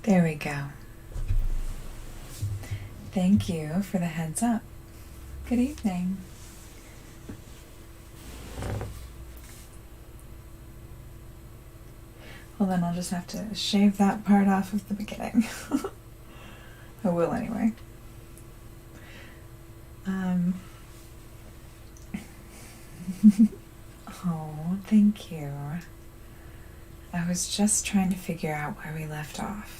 There we go. Thank you for the heads up. Good evening. Well, then I'll just have to shave that part off of the beginning. I will anyway. Oh, thank you. I was just trying to figure out where we left off.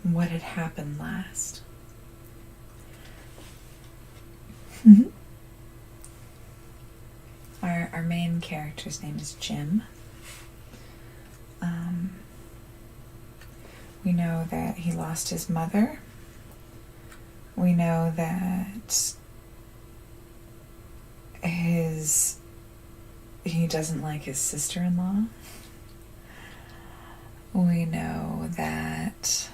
What had happened last. Our main character's name is Jim. We know that he lost his mother. We know that he doesn't like his sister-in-law. We know that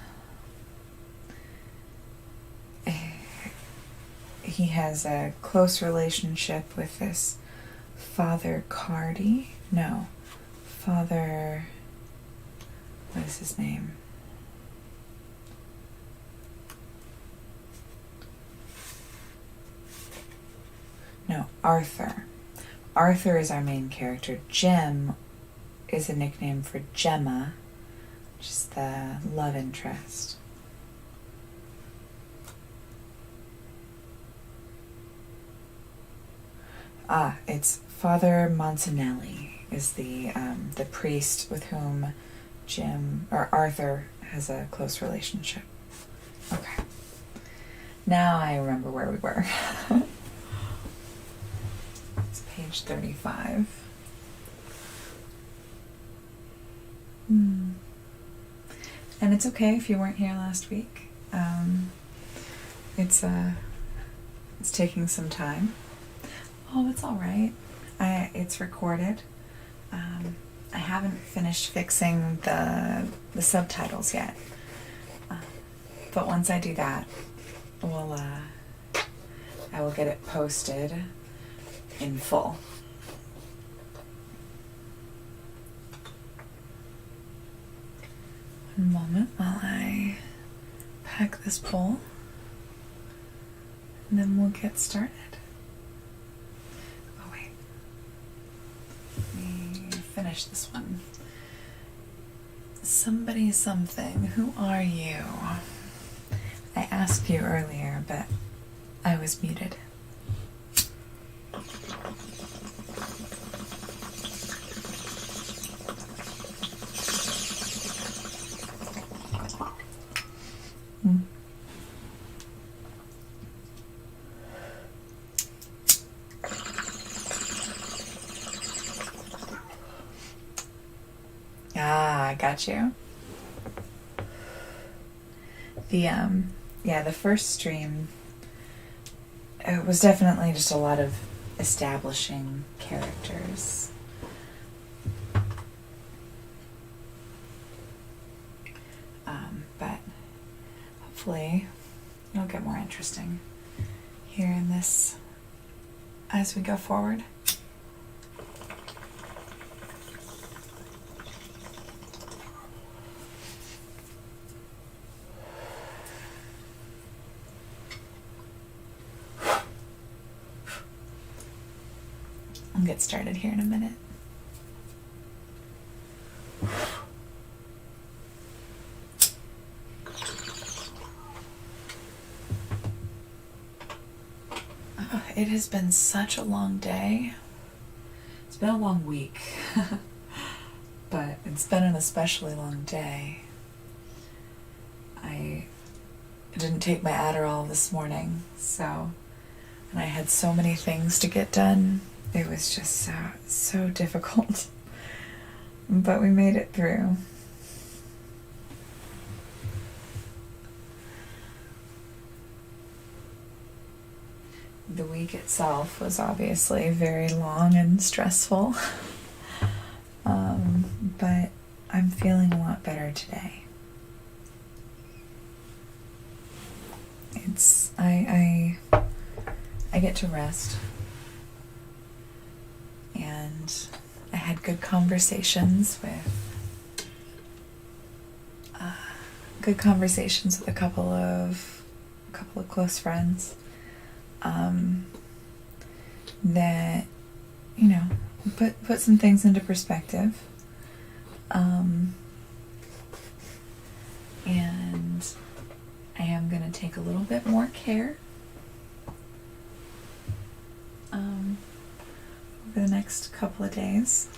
he has a close relationship with this Father Cardi. No, Father... What is his name? No, Arthur. Arthur is our main character. Jim is a nickname for Gemma, which is the love interest. It's Father Montanelli is the priest with whom Arthur has a close relationship. Okay. Now I remember where we were. It's page 35. And it's okay if you weren't here last week. It's taking some time. Oh, it's all right. It's recorded. I haven't finished fixing the subtitles yet. But once I do that, I will get it posted in full. One moment while I pack this bowl, and then we'll get started. Oh wait, let me finish this one. Somebody something, who are you? I asked you earlier, but I was muted. I got you. The first stream, it was definitely just a lot of establishing characters. But hopefully it'll get more interesting here in this as we go forward. I'll get started here in a minute. It has been such a long day. It's been a long week, but it's been an especially long day. I didn't take my Adderall this morning, and I had so many things to get done. It was just so difficult, but we made it through. The week itself was obviously very long and stressful, but I'm feeling a lot better today. I get to rest, and I had good conversations with good conversations with a couple of close friends. That, you know, put some things into perspective. And I am going to take a little bit more care over the next couple of days.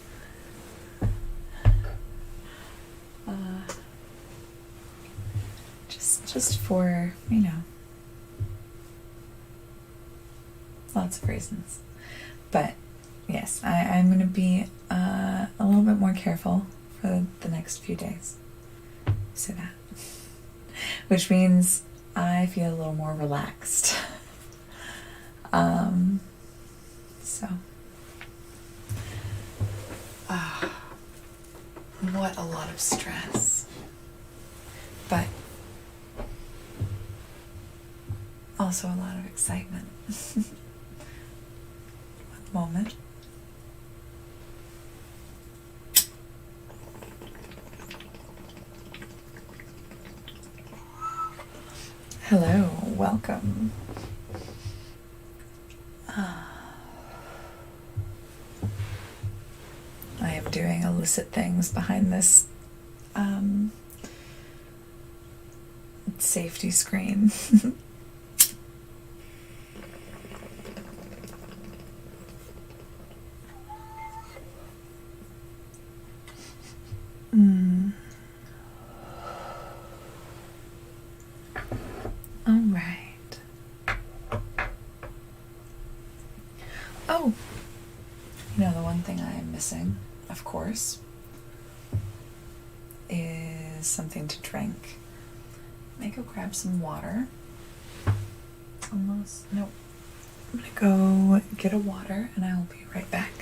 Just for, you know, lots of reasons. But yes, I'm going to be a little bit more careful for the next few days. So that. Which means I feel a little more relaxed. So. What a lot of stress. But also a lot of excitement. One moment. Hello, welcome. I am doing illicit things behind this safety screen. All right. Oh, you know, the one thing I am missing, of course, is something to drink. Let me go grab some water. Almost. Nope. I'm gonna go get a water and I'll be right back.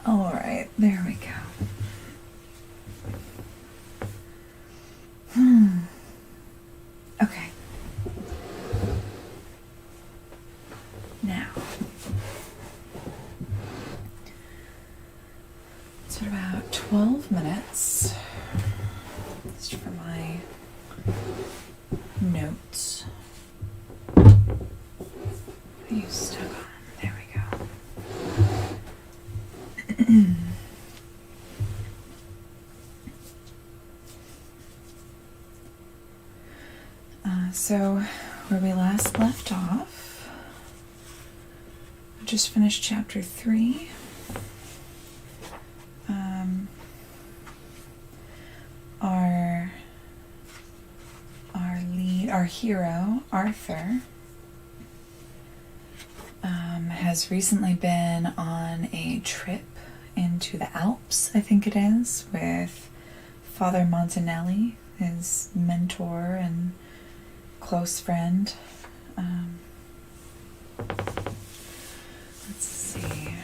All right, there we go. Okay. Now, it's been about 12 minutes. Just for my notes. What are you stuck on? There we go. So, where we last left off, I just finished chapter 3. Our hero, Arthur, has recently been on a trip into the Alps, I think it is, with Father Montanelli, his mentor and close friend. Let's see.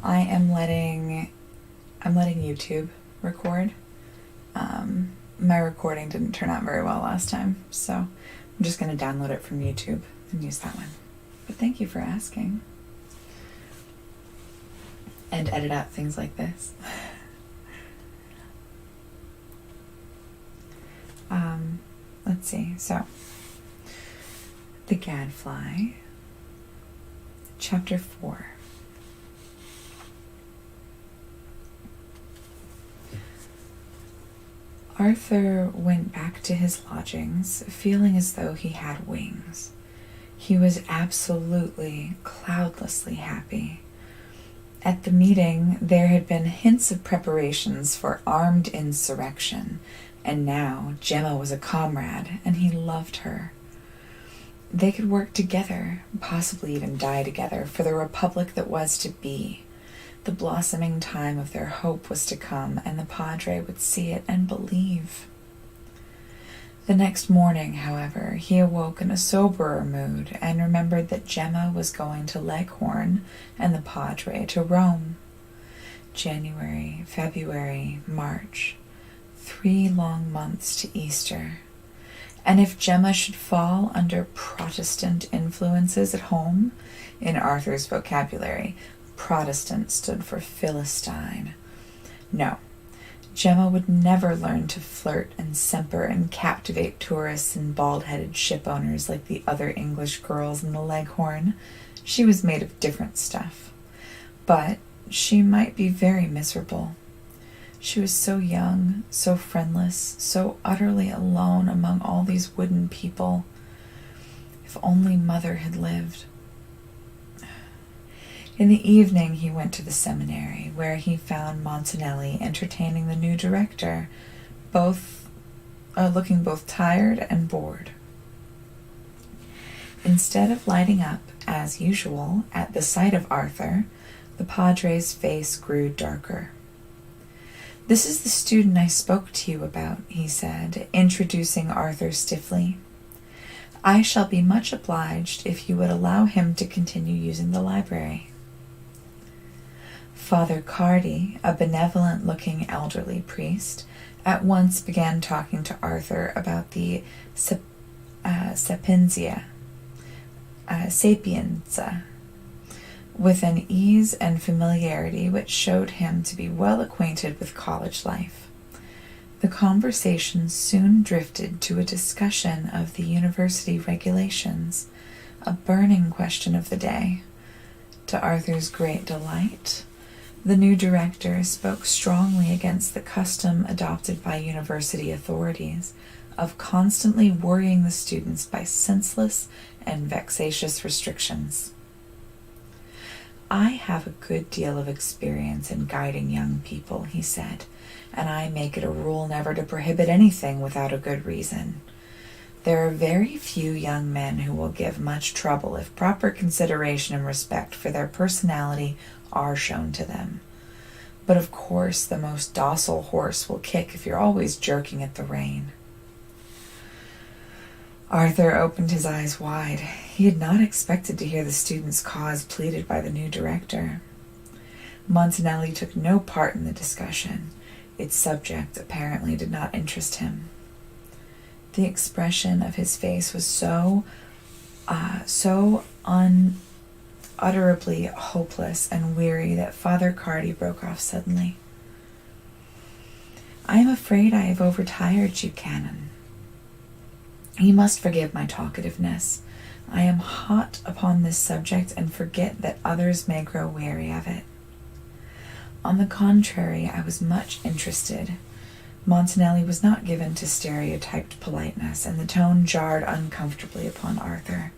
I am letting I'm letting YouTube record. My recording didn't turn out very well last time, so I'm just going to download it from YouTube and use that one. But thank you for asking. And edit out things like this. Let's see. So, the Gadfly, Chapter 4. Arthur went back to his lodgings, feeling as though he had wings. He was absolutely, cloudlessly happy. At the meeting, there had been hints of preparations for armed insurrection, and now Gemma was a comrade, and he loved her. They could work together, possibly even die together, for the republic that was to be. The blossoming time of their hope was to come, and the Padre would see it and believe. The next morning, however, he awoke in a soberer mood and remembered that Gemma was going to Leghorn and the Padre to Rome. January, February, March. 3 long months to Easter. And if Gemma should fall under Protestant influences at home, in Arthur's vocabulary, Protestant stood for Philistine. No, Gemma would never learn to flirt and simper and captivate tourists and bald-headed ship owners like the other English girls in the Leghorn. She was made of different stuff. But she might be very miserable. She was so young, so friendless, so utterly alone among all these wooden people. If only Mother had lived. In the evening he went to the seminary, where he found Montanelli entertaining the new director, looking both tired and bored. Instead of lighting up, as usual, at the sight of Arthur, the Padre's face grew darker. "This is the student I spoke to you about," he said, introducing Arthur stiffly. "I shall be much obliged if you would allow him to continue using the library." Father Cardi, a benevolent-looking elderly priest, at once began talking to Arthur about the sapienza, with an ease and familiarity which showed him to be well acquainted with college life. The conversation soon drifted to a discussion of the university regulations, a burning question of the day. To Arthur's great delight, the new director spoke strongly against the custom adopted by university authorities of constantly worrying the students by senseless and vexatious restrictions. "I have a good deal of experience in guiding young people," he said, "and I make it a rule never to prohibit anything without a good reason. There are very few young men who will give much trouble if proper consideration and respect for their personality are shown to them. But of course the most docile horse will kick if you're always jerking at the rein." Arthur opened his eyes wide. He had not expected to hear the student's cause pleaded by the new director. Montanelli took no part in the discussion. Its subject apparently did not interest him. The expression of his face was so unutterably hopeless and weary that Father Cardi broke off suddenly. "I am afraid I have overtired you, Canon. You must forgive my talkativeness. I am hot upon this subject and forget that others may grow weary of it." On the contrary, I was much interested. Montanelli was not given to stereotyped politeness, and the tone jarred uncomfortably upon Arthur.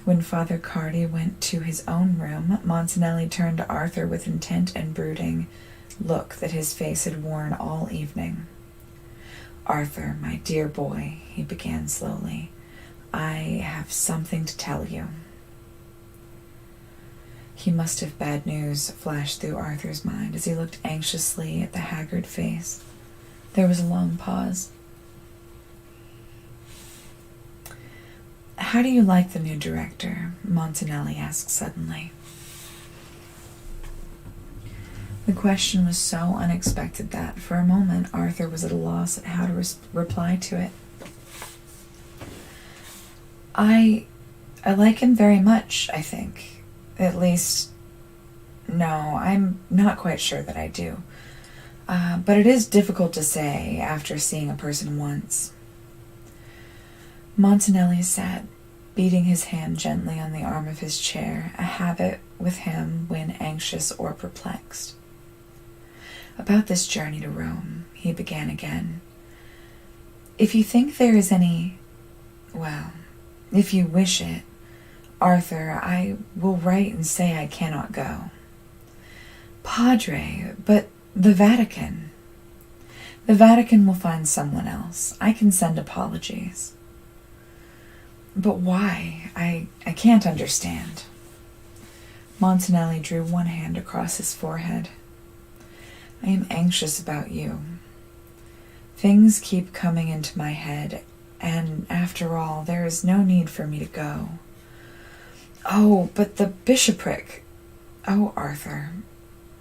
When Father Cardi went to his own room, Montanelli turned to Arthur with intent and brooding look that his face had worn all evening. "Arthur, my dear boy," he began slowly, "I have something to tell you." He must have bad news, flashed through Arthur's mind as he looked anxiously at the haggard face. There was a long pause. "How do you like the new director?" Montanelli asked suddenly. The question was so unexpected that, for a moment, Arthur was at a loss at how to reply to it. I like him very much, I think. At least, no, I'm not quite sure that I do. But it is difficult to say after seeing a person once. Montanelli sat, beating his hand gently on the arm of his chair, a habit with him when anxious or perplexed. About this journey to Rome, he began again. If you think there is if you wish it, Arthur, I will write and say I cannot go. Padre, but the Vatican. The Vatican will find someone else. I can send apologies. But why? I can't understand. Montanelli drew one hand across his forehead. I am anxious about you. Things keep coming into my head, and after all, there is no need for me to go. Oh, but the bishopric. Oh, Arthur,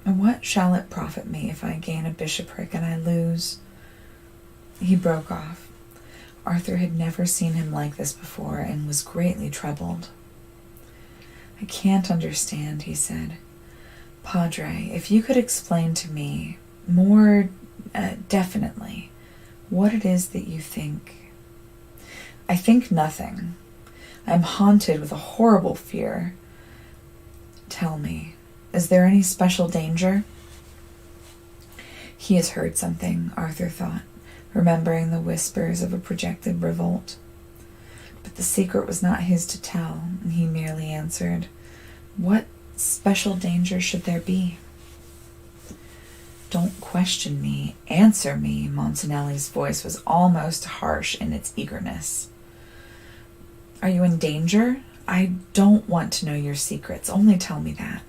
what shall it profit me if I gain a bishopric and I lose? He broke off. Arthur had never seen him like this before and was greatly troubled. I can't understand, he said. Padre, if you could explain to me more definitely what it is that you think. I think nothing. I'm haunted with a horrible fear. Tell me, is there any special danger? He has heard something, Arthur thought, remembering the whispers of a projected revolt. But the secret was not his to tell, and he merely answered, What special danger should there be? Don't question me, answer me. Montanelli's voice was almost harsh in its eagerness. Are you in danger? I don't want to know your secrets. Only tell me that.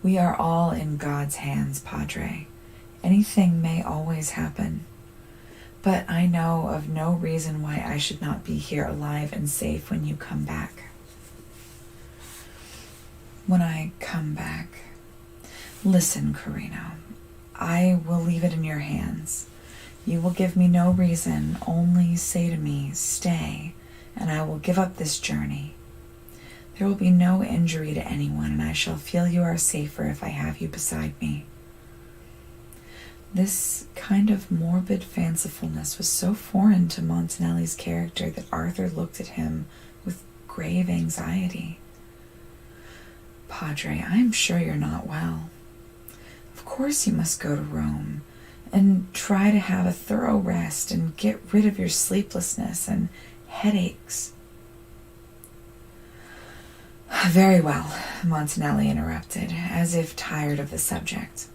We are all in God's hands, Padre. Anything may always happen. But I know of no reason why I should not be here alive and safe when you come back. When I come back. Listen, Carino. I will leave it in your hands. You will give me no reason, only say to me, stay, and I will give up this journey. There will be no injury to anyone, and I shall feel you are safer if I have you beside me. This kind of morbid fancifulness was so foreign to Montanelli's character that Arthur looked at him with grave anxiety. Padre, I am sure you're not well. Of course you must go to Rome and try to have a thorough rest and get rid of your sleeplessness and headaches. Very well, Montanelli interrupted, as if tired of the subject.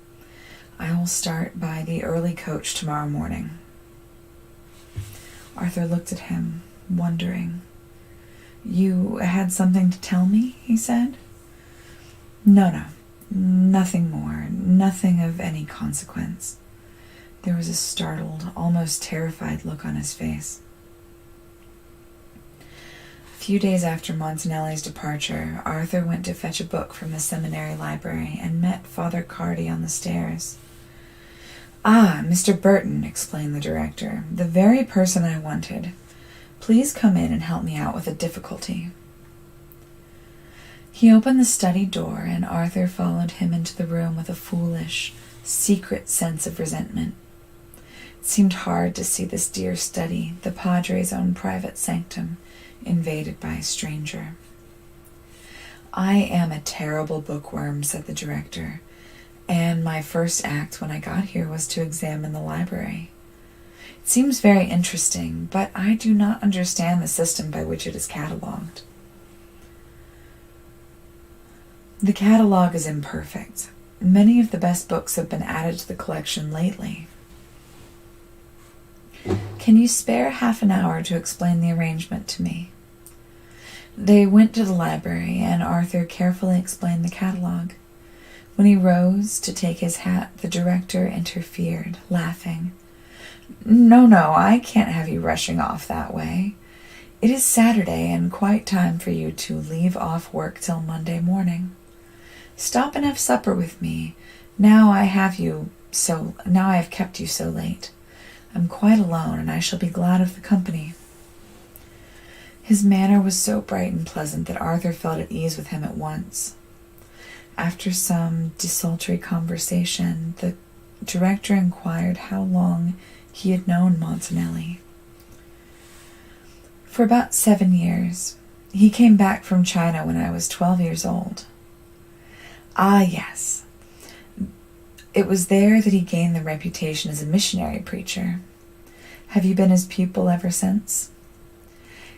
I will start by the early coach tomorrow morning. Arthur looked at him, wondering. You had something to tell me, he said. No, nothing more, nothing of any consequence. There was a startled, almost terrified look on his face. A few days after Montanelli's departure, Arthur went to fetch a book from the seminary library and met Father Cardi on the stairs. Ah, Mr. Burton, explained the director, the very person I wanted. Please come in and help me out with a difficulty. He opened the study door, and Arthur followed him into the room with a foolish, secret sense of resentment. It seemed hard to see this dear study, the Padre's own private sanctum, invaded by a stranger. I am a terrible bookworm, said the director, and my first act when I got here was to examine the library. It seems very interesting, but I do not understand the system by which it is catalogued. The catalogue is imperfect. Many of the best books have been added to the collection lately. Can you spare half an hour to explain the arrangement to me? They went to the library, and Arthur carefully explained the catalogue. When he rose to take his hat, the director interfered, laughing. No, I can't have you rushing off that way. It is Saturday, and quite time for you to leave off work till Monday morning. Stop and have supper with me. Now I have kept you so late. I'm quite alone, and I shall be glad of the company." His manner was so bright and pleasant that Arthur felt at ease with him at once. After some desultory conversation, the director inquired how long he had known Montanelli. "For about 7 years. He came back from China when I was 12 years old." "Ah, yes. It was there that he gained the reputation as a missionary preacher. Have you been his pupil ever since?"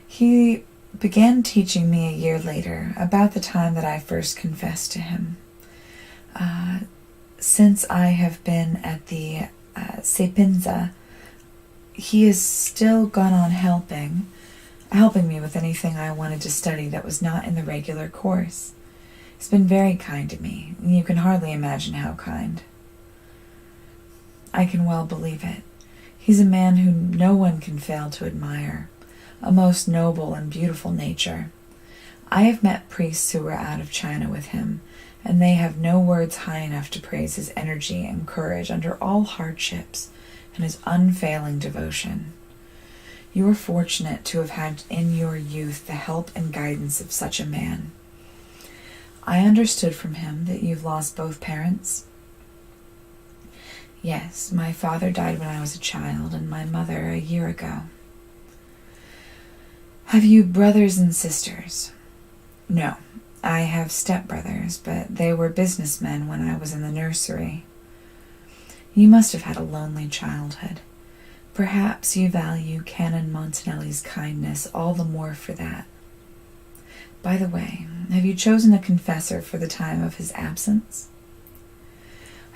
"He began teaching me a year later, about the time that I first confessed to him. Since I have been at the Sepinza, he has still gone on helping me with anything I wanted to study that was not in the regular course. He's been very kind to me. You can hardly imagine how kind." "I can well believe it. He's a man whom no one can fail to admire, a most noble and beautiful nature. I have met priests who were out of China with him, and they have no words high enough to praise his energy and courage under all hardships, and his unfailing devotion. You are fortunate to have had in your youth the help and guidance of such a man. I understood from him that you've lost both parents?" "Yes, my father died when I was a child, and my mother a year ago." "Have you brothers and sisters?" "No, I have stepbrothers, but they were businessmen when I was in the nursery." "You must have had a lonely childhood. Perhaps you value Canon Montanelli's kindness all the more for that. By the way, have you chosen a confessor for the time of his absence?"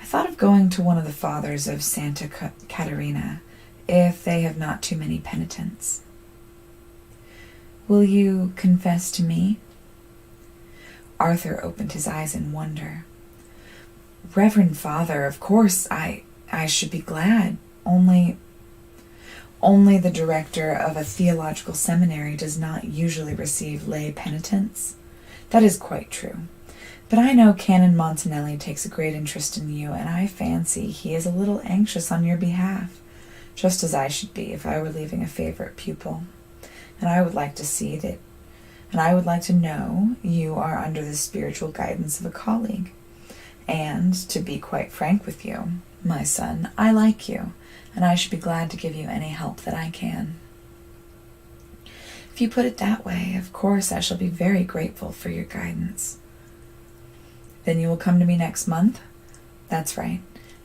"I thought of going to one of the fathers of Santa Caterina, if they have not too many penitents." "Will you confess to me?" Arthur opened his eyes in wonder. "Reverend Father, of course I should be glad. Only the director of a theological seminary does not usually receive lay penitents." "That is quite true. But I know Canon Montanelli takes a great interest in you, and I fancy he is a little anxious on your behalf, just as I should be if I were leaving a favorite pupil. And I would like to know you are under the spiritual guidance of a colleague. And, to be quite frank with you, my son, I like you, and I should be glad to give you any help that I can." "If you put it that way, of course I shall be very grateful for your guidance." "Then you will come to me next month?" "That's right.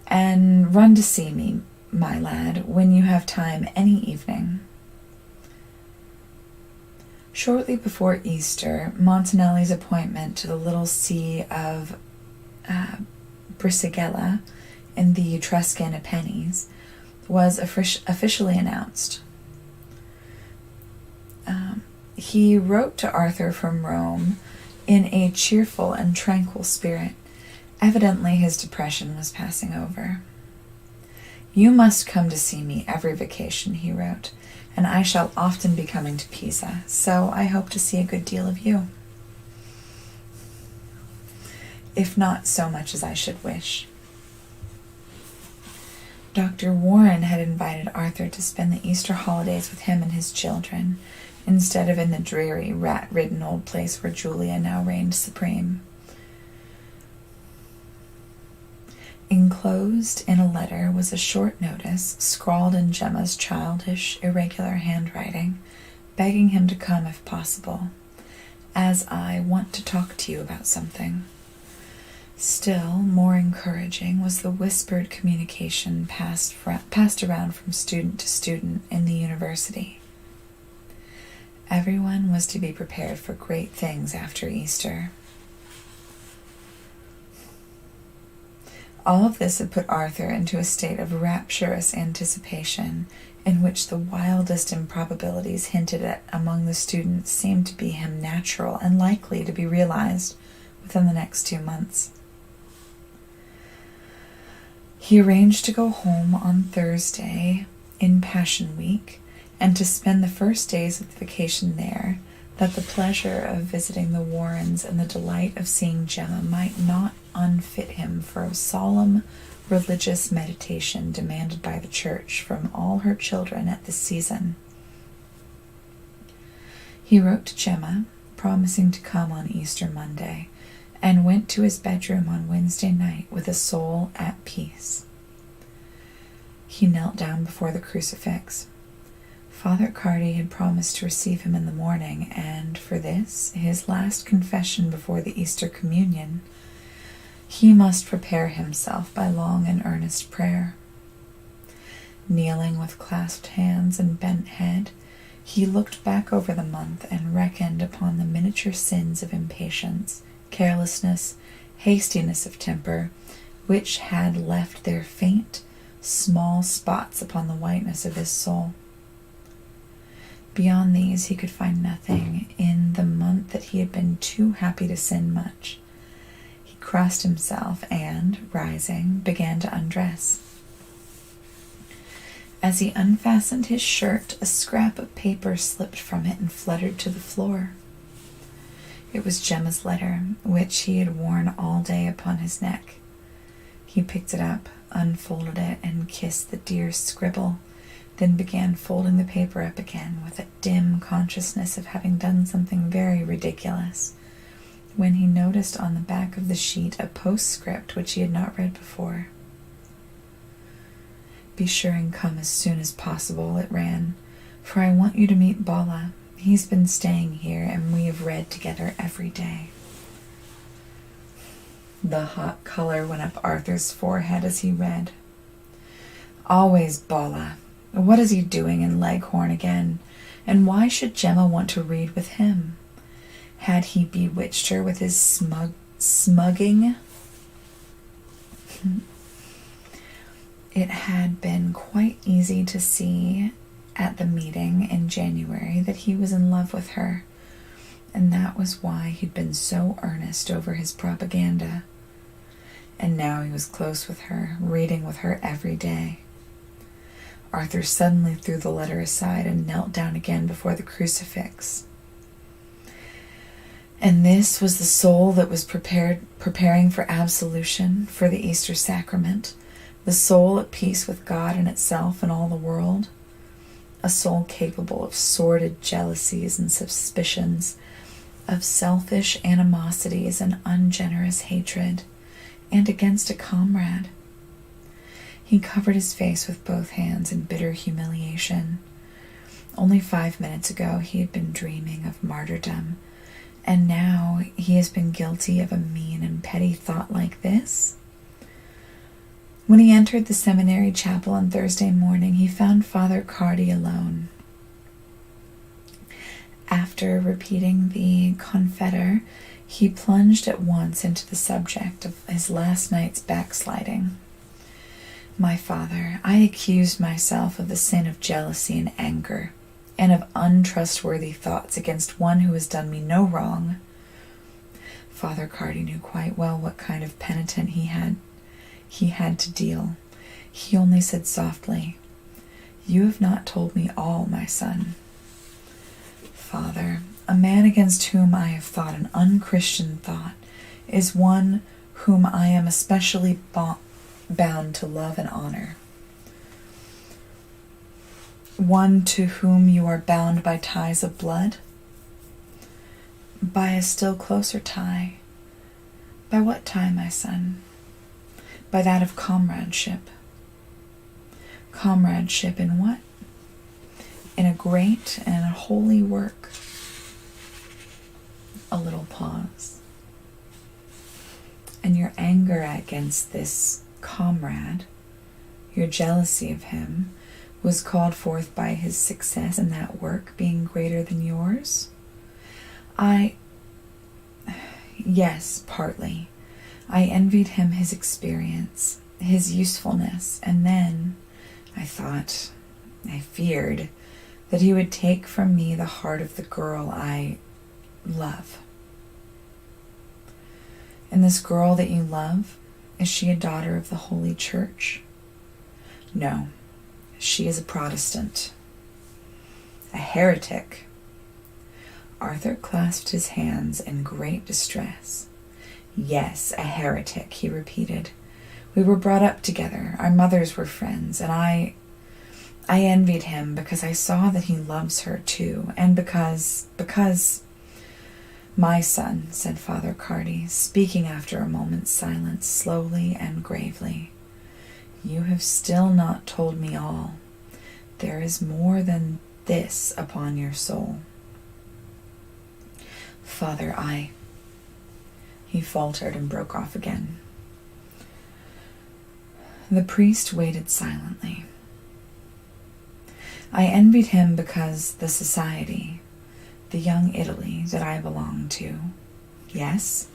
And run to see me, my lad, when you have time any evening." Shortly before Easter, Montanelli's appointment to the little see of Brisighella in the Etruscan Apennines was officially announced. He wrote to Arthur from Rome in a cheerful and tranquil spirit. Evidently his depression was passing over. "You must come to see me every vacation," he wrote, "and I shall often be coming to Pisa, so I hope to see a good deal of you, if not so much as I should wish." Dr. Warren had invited Arthur to spend the Easter holidays with him and his children, instead of in the dreary, rat-ridden old place where Julia now reigned supreme. Enclosed in a letter was a short notice, scrawled in Gemma's childish, irregular handwriting, begging him to come if possible, as I want to talk to you about something. Still more encouraging was the whispered communication passed around from student to student in the university. Everyone was to be prepared for great things after Easter. All of this had put Arthur into a state of rapturous anticipation, in which the wildest improbabilities hinted at among the students seemed to be him natural and likely to be realized within the next 2 months. He arranged to go home on Thursday in Passion Week, and to spend the first days of the vacation there, that the pleasure of visiting the Warrens and the delight of seeing Gemma might not unfit him for a solemn religious meditation demanded by the Church from all her children at this season. He wrote to Gemma, promising to come on Easter Monday, and went to his bedroom on Wednesday night with a soul at peace. He knelt down before the crucifix. Father Cardi had promised to receive him in the morning, and for this, his last confession before the Easter communion, he must prepare himself by long and earnest prayer. Kneeling with clasped hands and bent head, he looked back over the month and reckoned upon the miniature sins of impatience, carelessness, hastiness of temper, which had left their faint, small spots upon the whiteness of his soul. Beyond these he could find nothing in the month that he had been too happy to sin much. He crossed himself and, rising, began to undress. As he unfastened his shirt, a scrap of paper slipped from it and fluttered to the floor. It was Gemma's letter, which he had worn all day upon his neck. He picked it up, unfolded it, and kissed the dear scribble, then began folding the paper up again with a dim consciousness of having done something very ridiculous, when he noticed on the back of the sheet a postscript which he had not read before. "Be sure and come as soon as possible," it ran, "for I want you to meet Bala. He's been staying here, and we have read together every day." The hot color went up Arthur's forehead as he read. Always Bala. What is he doing in Leghorn again? And why should Gemma want to read with him? Had he bewitched her with his smugging? It had been quite easy to see at the meeting in January that he was in love with her, and that was why he'd been so earnest over his propaganda. And now he was close with her, reading with her every day. Arthur suddenly threw the letter aside and knelt down again before the crucifix. And this was the soul that was preparing for absolution, for the Easter sacrament, the soul at peace with God and itself and all the world, a soul capable of sordid jealousies and suspicions, of selfish animosities and ungenerous hatred, and against a comrade. He covered his face with both hands in bitter humiliation. Only 5 minutes ago he had been dreaming of martyrdom, and now he has been guilty of a mean and petty thought like this? When he entered the seminary chapel on Thursday morning, he found Father Cardi alone. After repeating the Confiteor, he plunged at once into the subject of his last night's backsliding. "My father, I accused myself of the sin of jealousy and anger, and of untrustworthy thoughts against one who has done me no wrong." Father Cardi knew quite well what kind of penitent he had to deal. He only said softly, "You have not told me all, my son." "Father, a man against whom I have thought an unchristian thought is one whom I am especially bound to love and honor. One to whom you are bound by ties of blood? By a still closer tie. By what tie, my son? By that of comradeship. Comradeship in what? In a great and a holy work." A little pause. "And your anger against this comrade, your jealousy of him, was called forth by his success in that work being greater than yours?" Yes, partly. I envied him his experience, his usefulness, and then I feared that he would take from me the heart of the girl I love. And this girl that you love, is she a daughter of the Holy Church? No, she is a Protestant. A heretic. Arthur clasped his hands in great distress. Yes, a heretic, he repeated. We were brought up together. Our mothers were friends, and I envied him because I saw that he loves her too, and because... My son, said Father Cardi, speaking after a moment's silence, slowly and gravely, you have still not told me all. There is more than this upon your soul. Father, He faltered and broke off again. The priest waited silently. I envied him because the society, the young Italy that I belonged to, yes,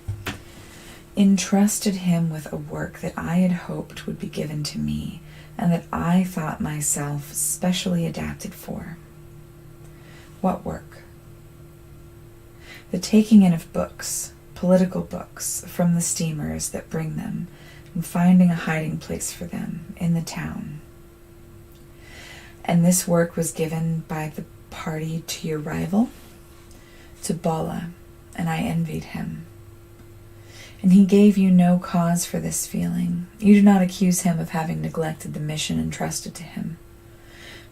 entrusted him with a work that I had hoped would be given to me and that I thought myself specially adapted for. What work? The taking in of books, political books, from the steamers that bring them and finding a hiding place for them in the town. And this work was given by the party to your rival, to Bala, and I envied him. And he gave you no cause for this feeling. You do not accuse him of having neglected the mission entrusted to him.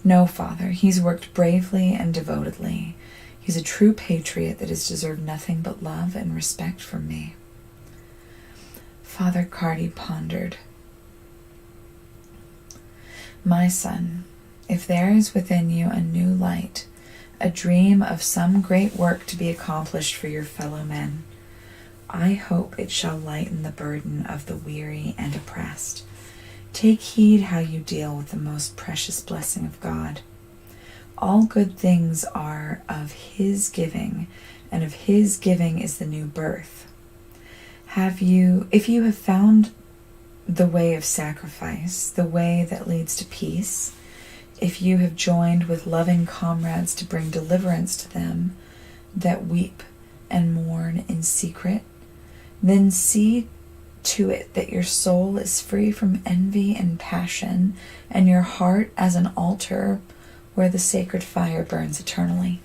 No, Father, he's worked bravely and devotedly. He's a true patriot that has deserved nothing but love and respect from me. Father Cardi pondered. My son, if there is within you a new light, a dream of some great work to be accomplished for your fellow men, I hope it shall lighten the burden of the weary and oppressed. Take heed how you deal with the most precious blessing of God. All good things are of His giving, and of His giving is the new birth. If you have found the way of sacrifice, the way that leads to peace, if you have joined with loving comrades to bring deliverance to them that weep and mourn in secret, then see to it that your soul is free from envy and passion, and your heart as an altar where the sacred fire burns eternally.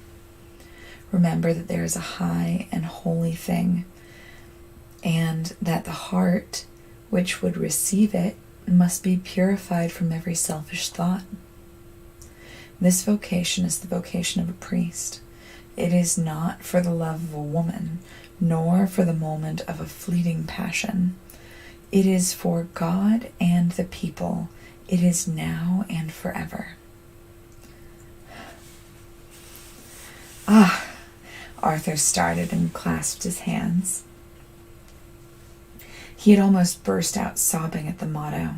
Remember that there is a high and holy thing, and that the heart which would receive it must be purified from every selfish thought. This vocation is the vocation of a priest. It is not for the love of a woman, nor for the moment of a fleeting passion. It is for God and the people. It is now and forever. Ah! Arthur started and clasped his hands. He had almost burst out sobbing at the motto.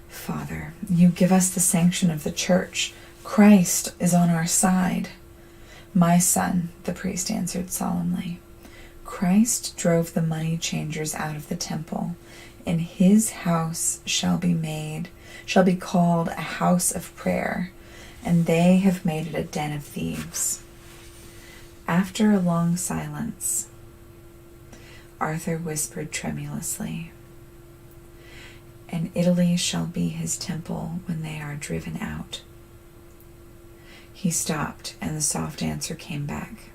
Father, you give us the sanction of the church. Christ is on our side. My son, the priest answered solemnly, Christ drove the money changers out of the temple, and his house shall be called a house of prayer, and they have made it a den of thieves. After a long silence, Arthur whispered tremulously, and Italy shall be his temple when they are driven out. He stopped, and the soft answer came back.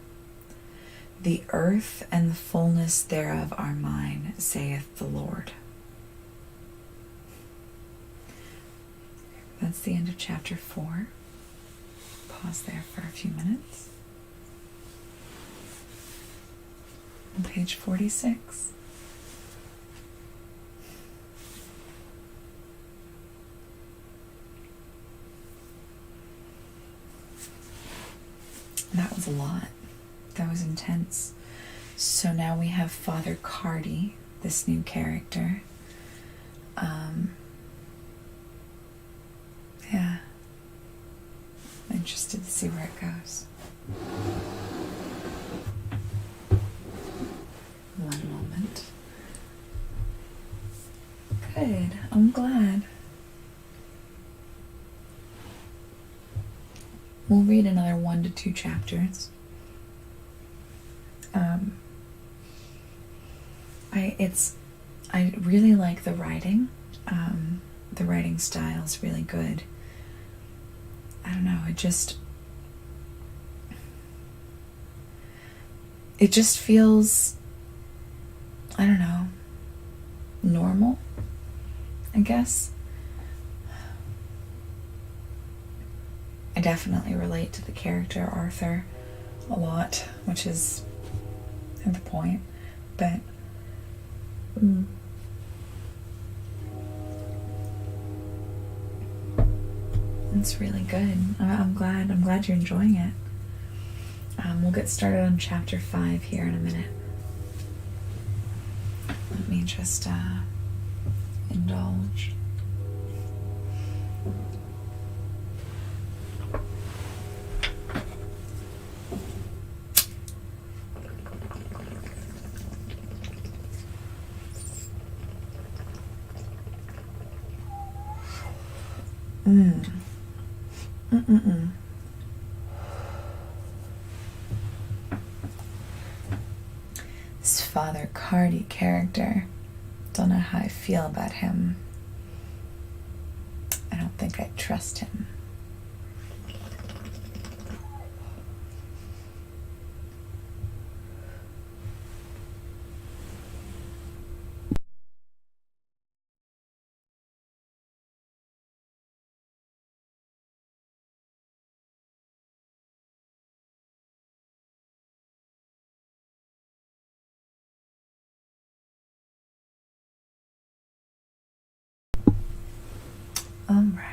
The earth and the fullness thereof are mine, saith the Lord. That's the end of chapter 4. Pause there for a few minutes. On page 46. That was a lot. That was intense. So now we have Father Cardi, this new character. Yeah. I'm interested to see where it goes. One moment. Good. I'm glad. We'll read another 1 to 2 chapters. I really like the writing. The writing style is really good. I don't know, it just feels, I don't know, normal, I guess. I definitely relate to the character Arthur a lot, which is the point, but it's really good. I'm glad you're enjoying it. We'll get started on chapter 5 here in a minute. Let me just indulge. This Father Cardi character, don't know how I feel about him. I don't think I trust him. All right.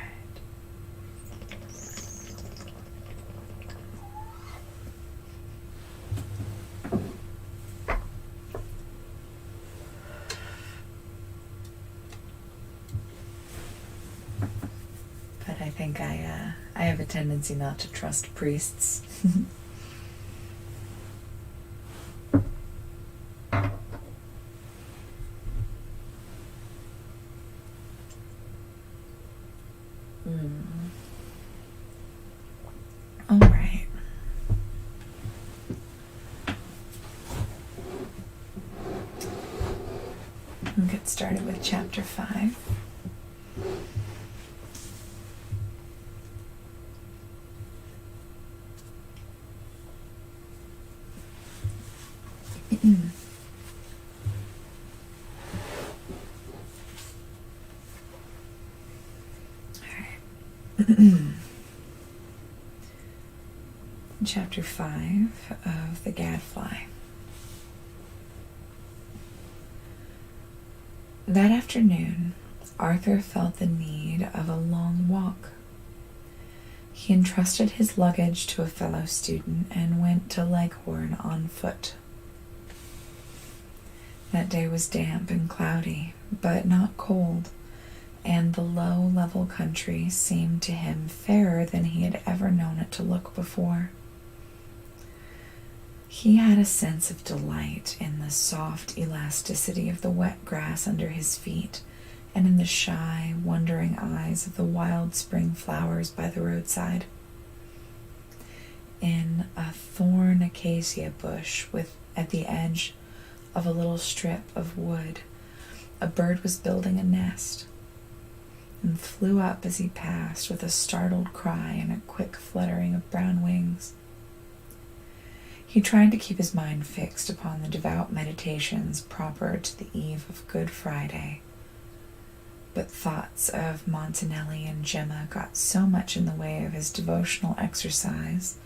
But I think I have a tendency not to trust priests. All right. We'll get started with chapter 5. Chapter 5 of the Gadfly. That afternoon, Arthur felt the need of a long walk. He entrusted his luggage to a fellow student and went to Leghorn on foot. That day was damp and cloudy, but not cold, and the low, level country seemed to him fairer than he had ever known it to look before. He had a sense of delight in the soft elasticity of the wet grass under his feet and in the shy, wondering eyes of the wild spring flowers by the roadside. In a thorn acacia bush at the edge of a little strip of wood, a bird was building a nest and flew up as he passed with a startled cry and a quick fluttering of brown wings. He tried to keep his mind fixed upon the devout meditations proper to the eve of Good Friday, but thoughts of Montanelli and Gemma got so much in the way of his devotional exercise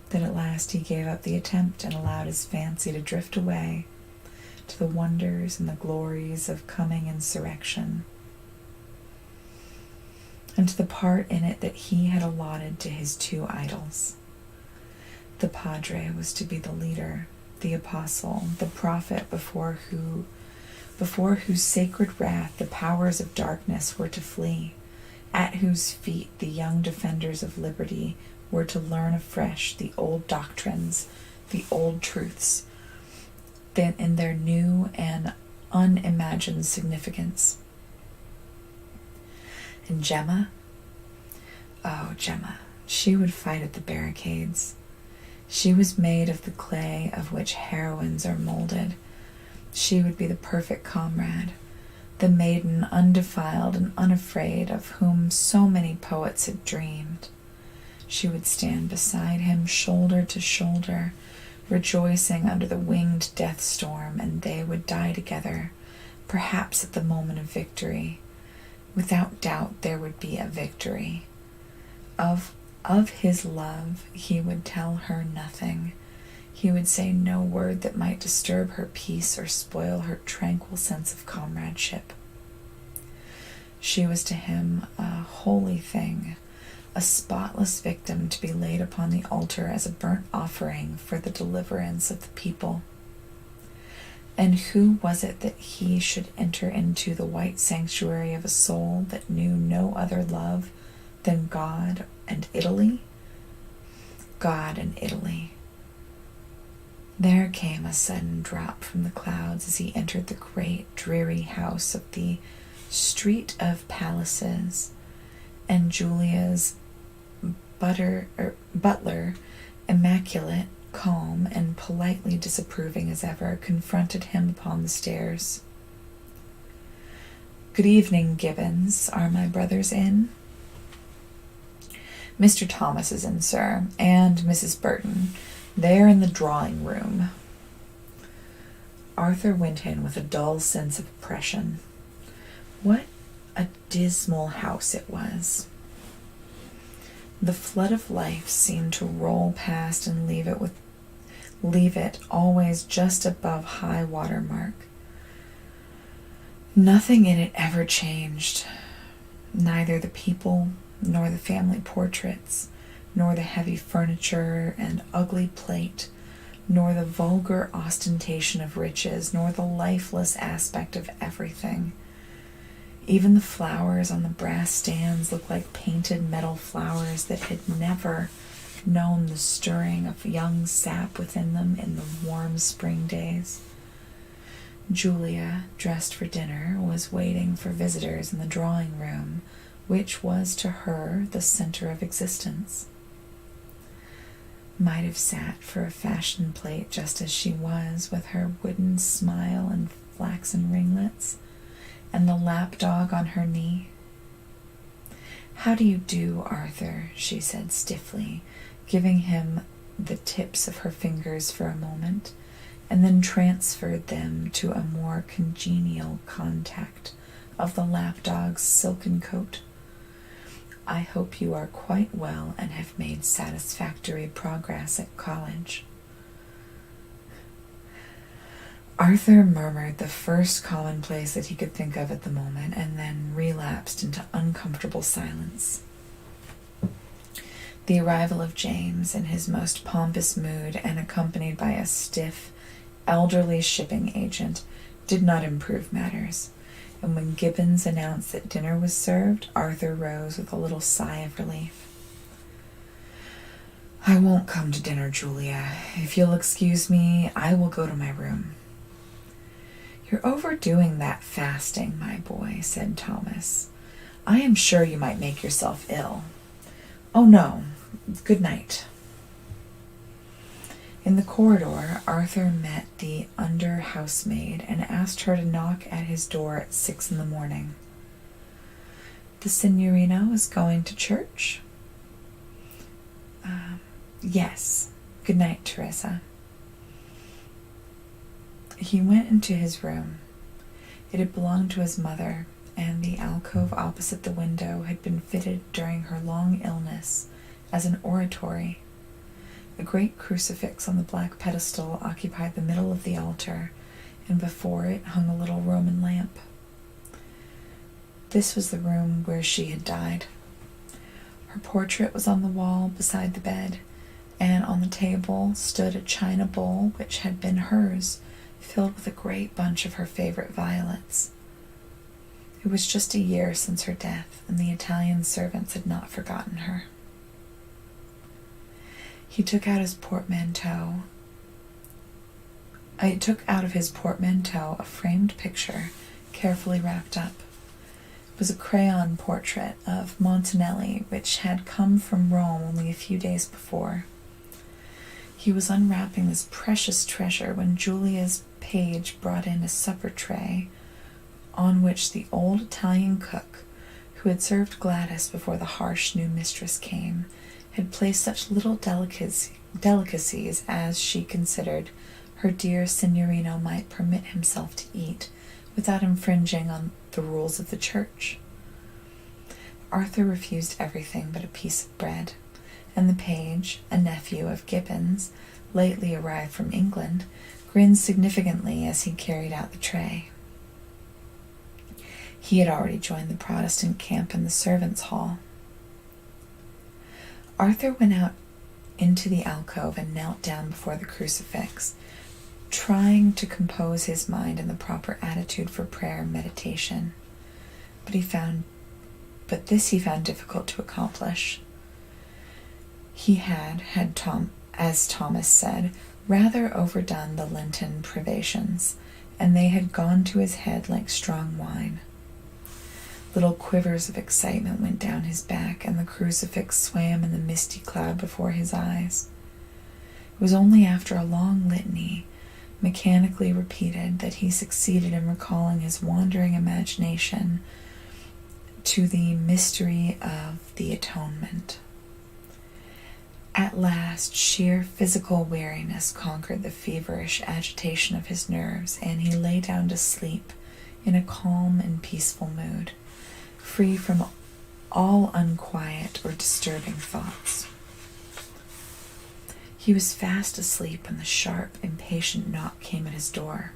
that at last he gave up the attempt and allowed his fancy to drift away to the wonders and the glories of coming insurrection, and to the part in it that he had allotted to his two idols. The Padre was to be the leader, the apostle, the prophet before whose sacred wrath the powers of darkness were to flee, at whose feet the young defenders of liberty were to learn afresh the old doctrines, the old truths, then in their new and unimagined significance. And Gemma? Oh, Gemma. She would fight at the barricades. She was made of the clay of which heroines are molded. She would be the perfect comrade, the maiden undefiled and unafraid of whom so many poets had dreamed. She would stand beside him shoulder to shoulder, rejoicing under the winged death storm, and they would die together, perhaps at the moment of victory. Without doubt there would be a victory. Of his love he would tell her nothing. He would say no word that might disturb her peace or spoil her tranquil sense of comradeship. She was to him a holy thing, a spotless victim to be laid upon the altar as a burnt offering for the deliverance of the people. And who was it that he should enter into the white sanctuary of a soul that knew no other love than God and Italy? God and Italy. There came a sudden drop from the clouds as he entered the great, dreary house of the Street of Palaces, and Julia's butler, immaculate, calm, and politely disapproving as ever, confronted him upon the stairs. "Good evening, Gibbons. Are my brothers in?" "Mr. Thomas is in, sir, and Mrs. Burton. They're in the drawing room." Arthur went in with a dull sense of oppression. What a dismal house it was. The flood of life seemed to roll past and leave it always just above high water mark. Nothing in it ever changed, neither the people, nor the family portraits, nor the heavy furniture and ugly plate, nor the vulgar ostentation of riches, nor the lifeless aspect of everything. Even the flowers on the brass stands looked like painted metal flowers that had never known the stirring of young sap within them in the warm spring days. Julia, dressed for dinner, was waiting for visitors in the drawing room, which was to her the center of existence. Might have sat for a fashion plate just as she was, with her wooden smile and flaxen ringlets, and the lapdog on her knee. "How do you do, Arthur?" she said stiffly, giving him the tips of her fingers for a moment, and then transferred them to a more congenial contact of the lapdog's silken coat. "I hope you are quite well and have made satisfactory progress at college." Arthur murmured the first commonplace that he could think of at the moment, and then relapsed into uncomfortable silence. The arrival of James, in his most pompous mood and accompanied by a stiff, elderly shipping agent, did not improve matters, and when Gibbons announced that dinner was served, Arthur rose with a little sigh of relief. "I won't come to dinner, Julia. If you'll excuse me, I will go to my room." "You're overdoing that fasting, my boy," said Thomas. "I am sure you might make yourself ill." "Oh, no. Good night." In the corridor, Arthur met the under housemaid and asked her to knock at his door at 6 a.m. "The signorina is going to church?" Yes. Good night, Teresa." He went into his room. It had belonged to his mother, and the alcove opposite the window had been fitted during her long illness as an oratory. A great crucifix on the black pedestal occupied the middle of the altar, and before it hung a little Roman lamp. This was the room where she had died. Her portrait was on the wall beside the bed, and on the table stood a china bowl which had been hers, filled with a great bunch of her favorite violets. It was just a year since her death, and the Italian servants had not forgotten her. He took out of his portmanteau a framed picture, carefully wrapped up. It was a crayon portrait of Montanelli, which had come from Rome only a few days before. He was unwrapping this precious treasure when Julia's page brought in a supper tray on which the old Italian cook, who had served Gladys before the harsh new mistress came, had placed such little delicacies as she considered her dear Signorino might permit himself to eat without infringing on the rules of the church. Arthur refused everything but a piece of bread, and the page, a nephew of Gibbon's, lately arrived from England, grinned significantly as he carried out the tray. He had already joined the Protestant camp in the servants' hall. Arthur went out into the alcove and knelt down before the crucifix, trying to compose his mind in the proper attitude for prayer and meditation. But this he found difficult to accomplish. He had, as Thomas said, rather overdone the Lenten privations, and they had gone to his head like strong wine. Little quivers of excitement went down his back, and the crucifix swam in the misty cloud before his eyes. It was only after a long litany, mechanically repeated, that he succeeded in recalling his wandering imagination to the mystery of the atonement. At last, sheer physical weariness conquered the feverish agitation of his nerves, and he lay down to sleep in a calm and peaceful mood, free from all unquiet or disturbing thoughts. He was fast asleep when the sharp, impatient knock came at his door.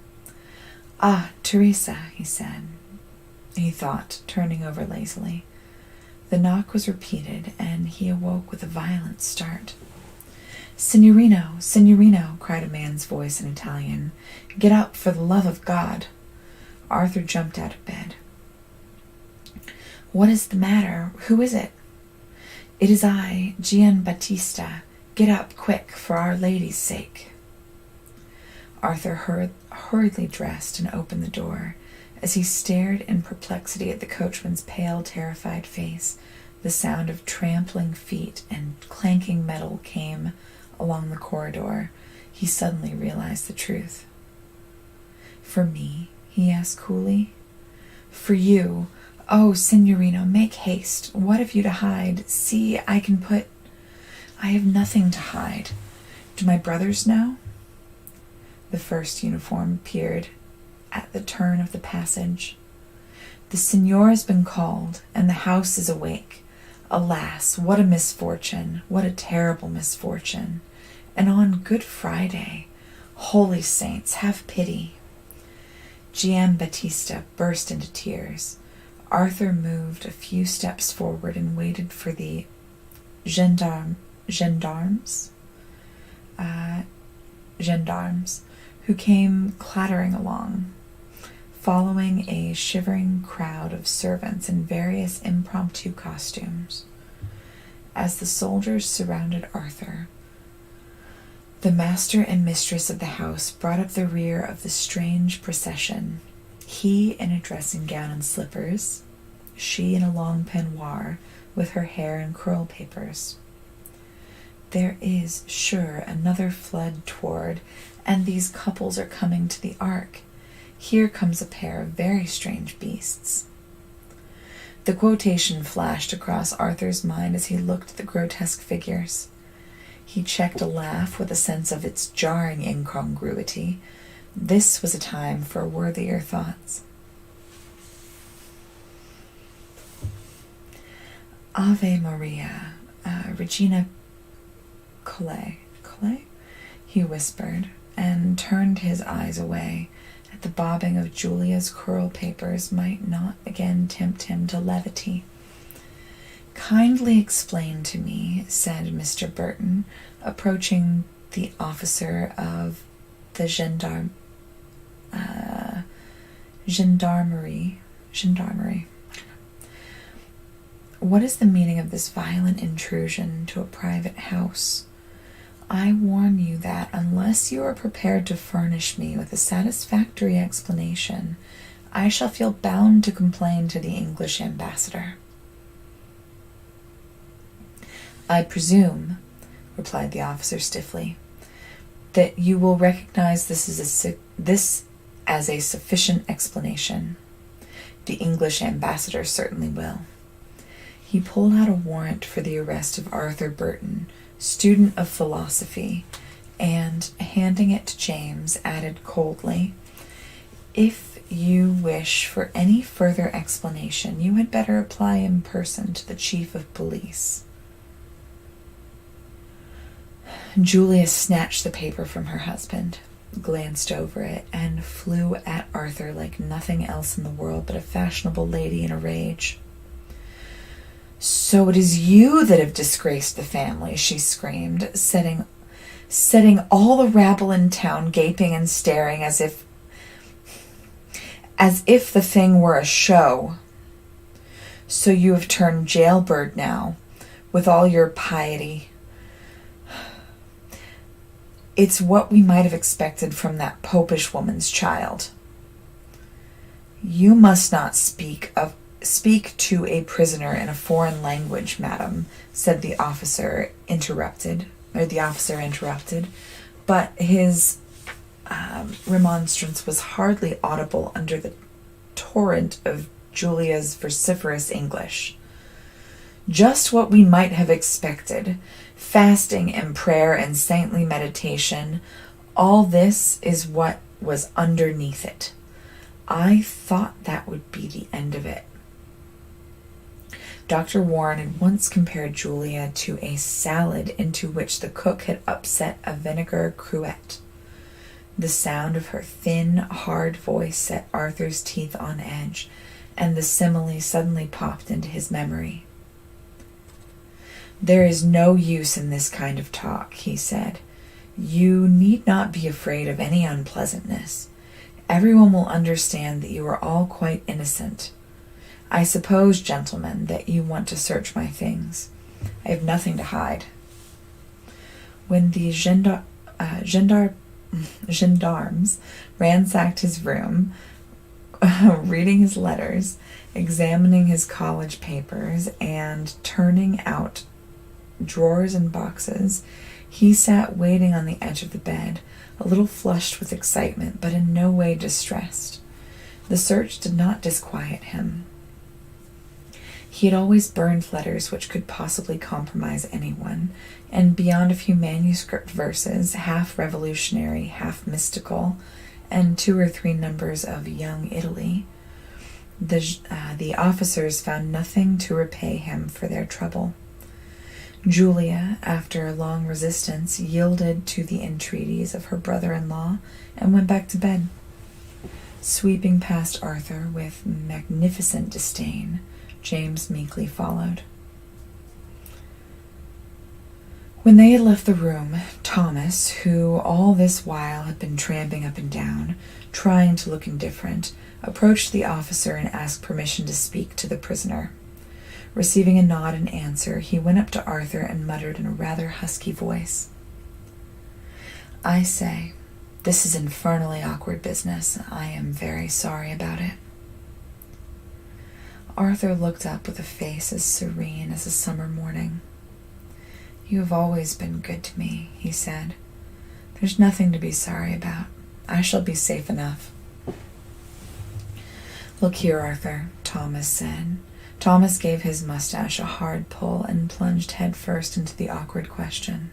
"Ah, Teresa," he said. He thought, turning over lazily. The knock was repeated, and he awoke with a violent start. "Signorino, Signorino," cried a man's voice in Italian. "Get up, for the love of God!" Arthur jumped out of bed. "What is the matter? Who is it?" "It is I, Gian Battista. Get up, quick, for Our Lady's sake." Arthur hurriedly dressed and opened the door. As he stared in perplexity at the coachman's pale, terrified face, the sound of trampling feet and clanking metal came along the corridor. He suddenly realized the truth. "For me?" he asked coolly. "For you. Oh, Signorino, make haste. What have you to hide? See, I have nothing to hide. Do my brothers know?" The first uniform appeared at the turn of the passage. "The Signor has been called, and the house is awake. Alas, what a misfortune, what a terrible misfortune. And on Good Friday. Holy saints, have pity." Gian Battista burst into tears. Arthur moved a few steps forward and waited for the gendarmes, who came clattering along, following a shivering crowd of servants in various impromptu costumes. As the soldiers surrounded Arthur, the master and mistress of the house brought up the rear of the strange procession, he in a dressing gown and slippers, she in a long peignoir with her hair in curl papers. "There is, sure, another flood toward, and these couples are coming to the ark. Here comes a pair of very strange beasts." The quotation flashed across Arthur's mind as he looked at the grotesque figures. He checked a laugh with a sense of its jarring incongruity. This was a time for worthier thoughts. "Ave Maria, Regina Coeli," he whispered, and turned his eyes away. At the bobbing of Julia's curl papers might not again tempt him to levity. "Kindly explain to me," said Mr. Burton, approaching the officer of the gendarmerie. "What is the meaning of this violent intrusion to a private house? I warn you that unless you are prepared to furnish me with a satisfactory explanation, I shall feel bound to complain to the English ambassador." "I presume," replied the officer stiffly, "that you will recognize this as a sufficient explanation. The English ambassador certainly will." He pulled out a warrant for the arrest of Arthur Burton, student of philosophy, and, handing it to James, added coldly, "If you wish for any further explanation, you had better apply in person to the chief of police." Julia snatched the paper from her husband, glanced over it, and flew at Arthur like nothing else in the world but a fashionable lady in a rage. "So it is you that have disgraced the family," she screamed, setting all the rabble in town gaping and staring as if the thing were a show. "So you have turned jailbird now, with all your piety. It's what we might have expected from that popish woman's child." "You must not speak to a prisoner in a foreign language, madam," said the officer interrupted, but his remonstrance was hardly audible under the torrent of Julia's vociferous English. "Just what we might have expected. Fasting and prayer and saintly meditation, all this is what was underneath it. I thought that would be the end of it." Dr. Warren had once compared Julia to a salad into which the cook had upset a vinegar cruet. The sound of her thin, hard voice set Arthur's teeth on edge, and the simile suddenly popped into his memory. "There is no use in this kind of talk," he said. "You need not be afraid of any unpleasantness. Everyone will understand that you are all quite innocent. I suppose, gentlemen, that you want to search my things. I have nothing to hide." When the gendarmes ransacked his room, reading his letters, examining his college papers, and turning out drawers and boxes, he sat waiting on the edge of the bed, a little flushed with excitement, but in no way distressed. The search did not disquiet him. He had always burned letters which could possibly compromise anyone, and beyond a few manuscript verses, half revolutionary, half mystical, and 2 or 3 numbers of Young Italy, the officers found nothing to repay him for their trouble. Julia, after a long resistance, yielded to the entreaties of her brother-in-law and went back to bed. Sweeping past Arthur with magnificent disdain, James meekly followed. When they had left the room, Thomas, who all this while had been tramping up and down, trying to look indifferent, approached the officer and asked permission to speak to the prisoner. Receiving a nod in answer, he went up to Arthur and muttered in a rather husky voice, "I say, this is infernally awkward business. I am very sorry about it." Arthur looked up with a face as serene as a summer morning. "You have always been good to me," he said. "There's nothing to be sorry about. I shall be safe enough." "Look here, Arthur," Thomas said. Thomas gave his mustache a hard pull and plunged headfirst into the awkward question.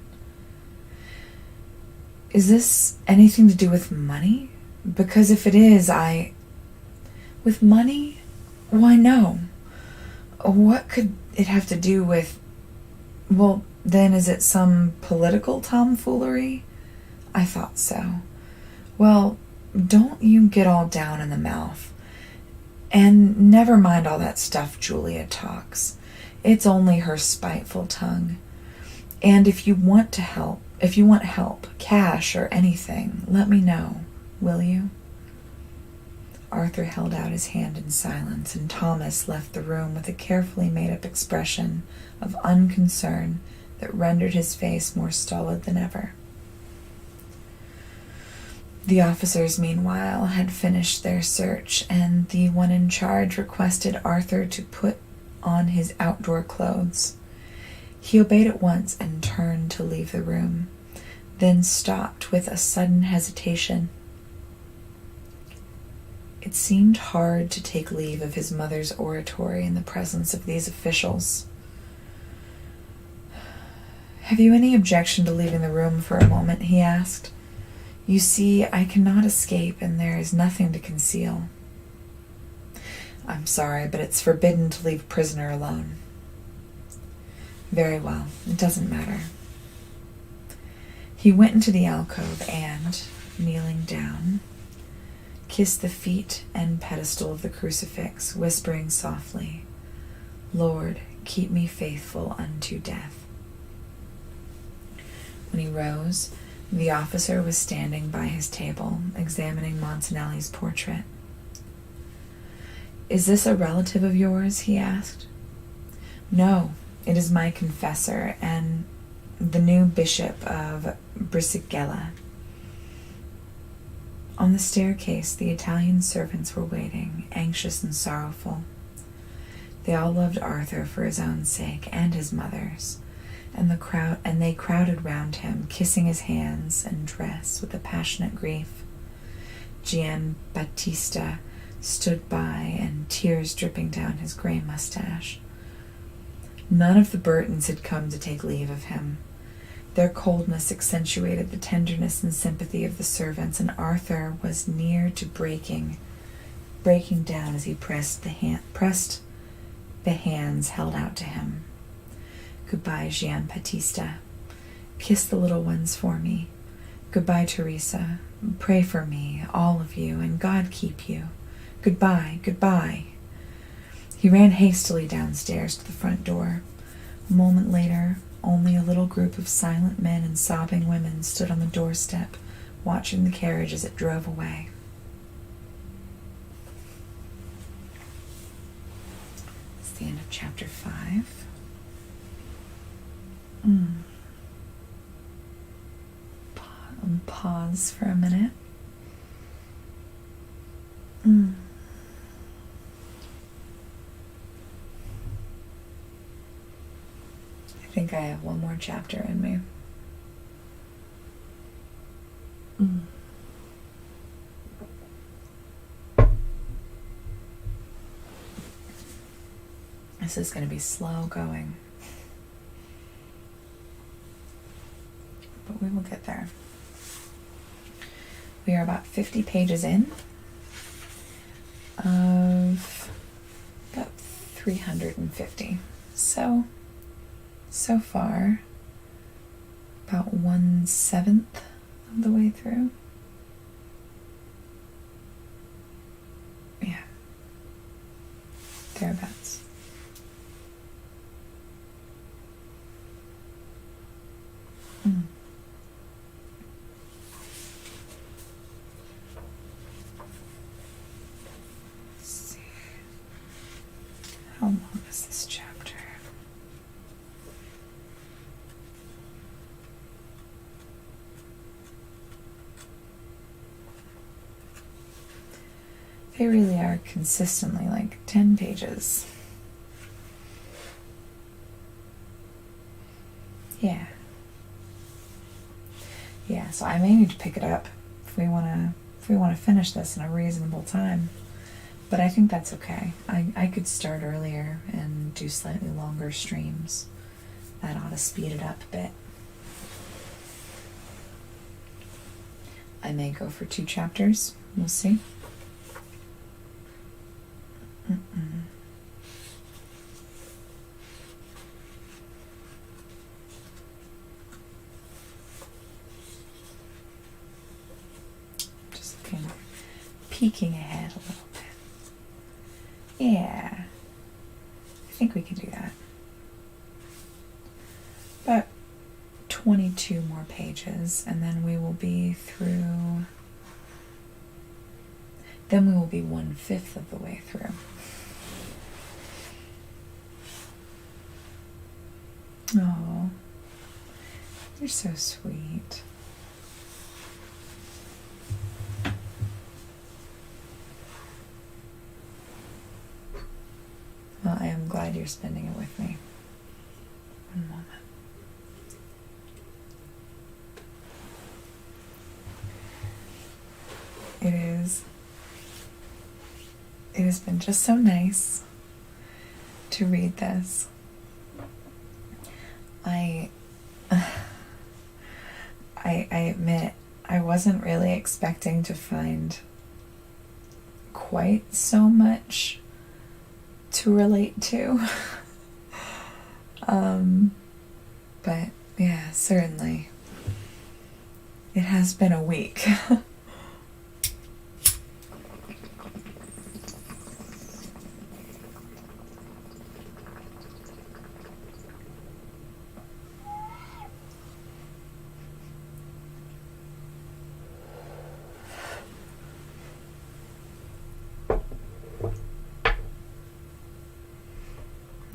"Is this anything to do with money? Because if it is, With money? Why, no. What could it have to do with... Well, then is it some political tomfoolery? I thought so. Well, don't you get all down in the mouth. And never mind all that stuff Julia talks. It's only her spiteful tongue. And if you want help, cash or anything, let me know, will you?" Arthur held out his hand in silence, and Thomas left the room with a carefully made-up expression of unconcern that rendered his face more stolid than ever. The officers, meanwhile, had finished their search, and the one in charge requested Arthur to put on his outdoor clothes. He obeyed at once and turned to leave the room, then stopped with a sudden hesitation. It seemed hard to take leave of his mother's oratory in the presence of these officials. Have you any objection to leaving the room for a moment? He asked. You see, I cannot escape, and there is nothing to conceal. I'm sorry, but it's forbidden to leave a prisoner alone. Very well, it doesn't matter. He went into the alcove and, kneeling down, kissed the feet and pedestal of the crucifix, whispering softly, Lord, keep me faithful unto death. When he rose, the officer was standing by his table, examining Montanelli's portrait. Is this a relative of yours? He asked. No, it is my confessor and the new bishop of Brisighella. On the staircase, the Italian servants were waiting, anxious and sorrowful. They all loved Arthur for his own sake and his mother's, and they crowded round him, kissing his hands and dress with a passionate grief. Giambattista stood by, and tears dripping down his grey mustache. None of the Burtons had come to take leave of him. Their coldness accentuated the tenderness and sympathy of the servants, and Arthur was near to breaking down as he pressed the hands held out to him. Goodbye, Giambattista. Kiss the little ones for me. Goodbye, Teresa. Pray for me, all of you, and God keep you. Goodbye, goodbye. He ran hastily downstairs to the front door. A moment later, only a little group of silent men and sobbing women stood on the doorstep, watching the carriage as it drove away. It's the end of chapter 5. Pause for a minute. I think I have one more chapter in me. This is going to be slow going, but we will get there. We are about 50 pages in of about 350. So far, about 1/7 of the way through. Yeah, thereabouts. Let's see. How long is this chapter? They really are consistently like 10 pages. Yeah. Yeah, so I may need to pick it up if we want to finish this in a reasonable time. But I think that's okay. I could start earlier and do slightly longer streams. That ought to speed it up a bit. I may go for 2 chapters. We'll see. Just kind of peeking ahead a little bit. Yeah, I think we can do that. About 22 more pages, and then we will be through. Then we will be 1/5 of the way through. Oh, you're so sweet. Well, I am glad you're spending it with me. One moment. It has been just so nice to read this. I admit I wasn't really expecting to find quite so much to relate to. But yeah, certainly. It has been a week.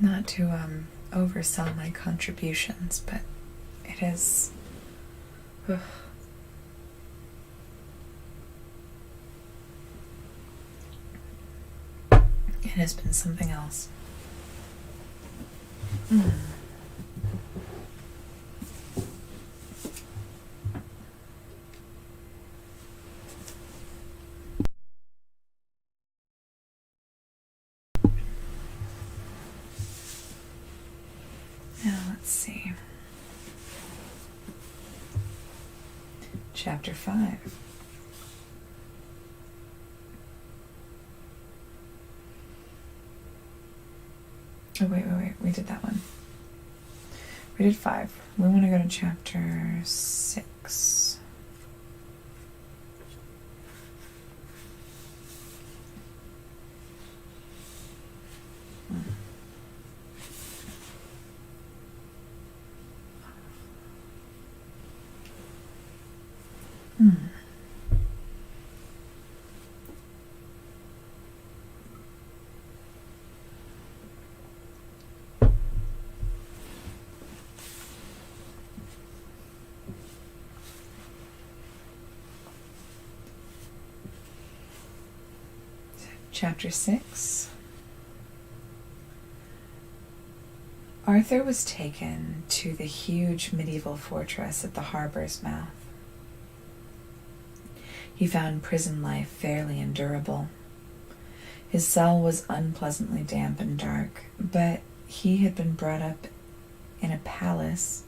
Not to oversell my contributions, but it is. Ugh. It has been something else. Now, let's see. Chapter 5. Oh, wait. We did that one. We did 5. We want to go to chapter 6. Chapter 6. Arthur was taken to the huge medieval fortress at the harbor's mouth. He found prison life fairly endurable. His cell was unpleasantly damp and dark, but he had been brought up in a palace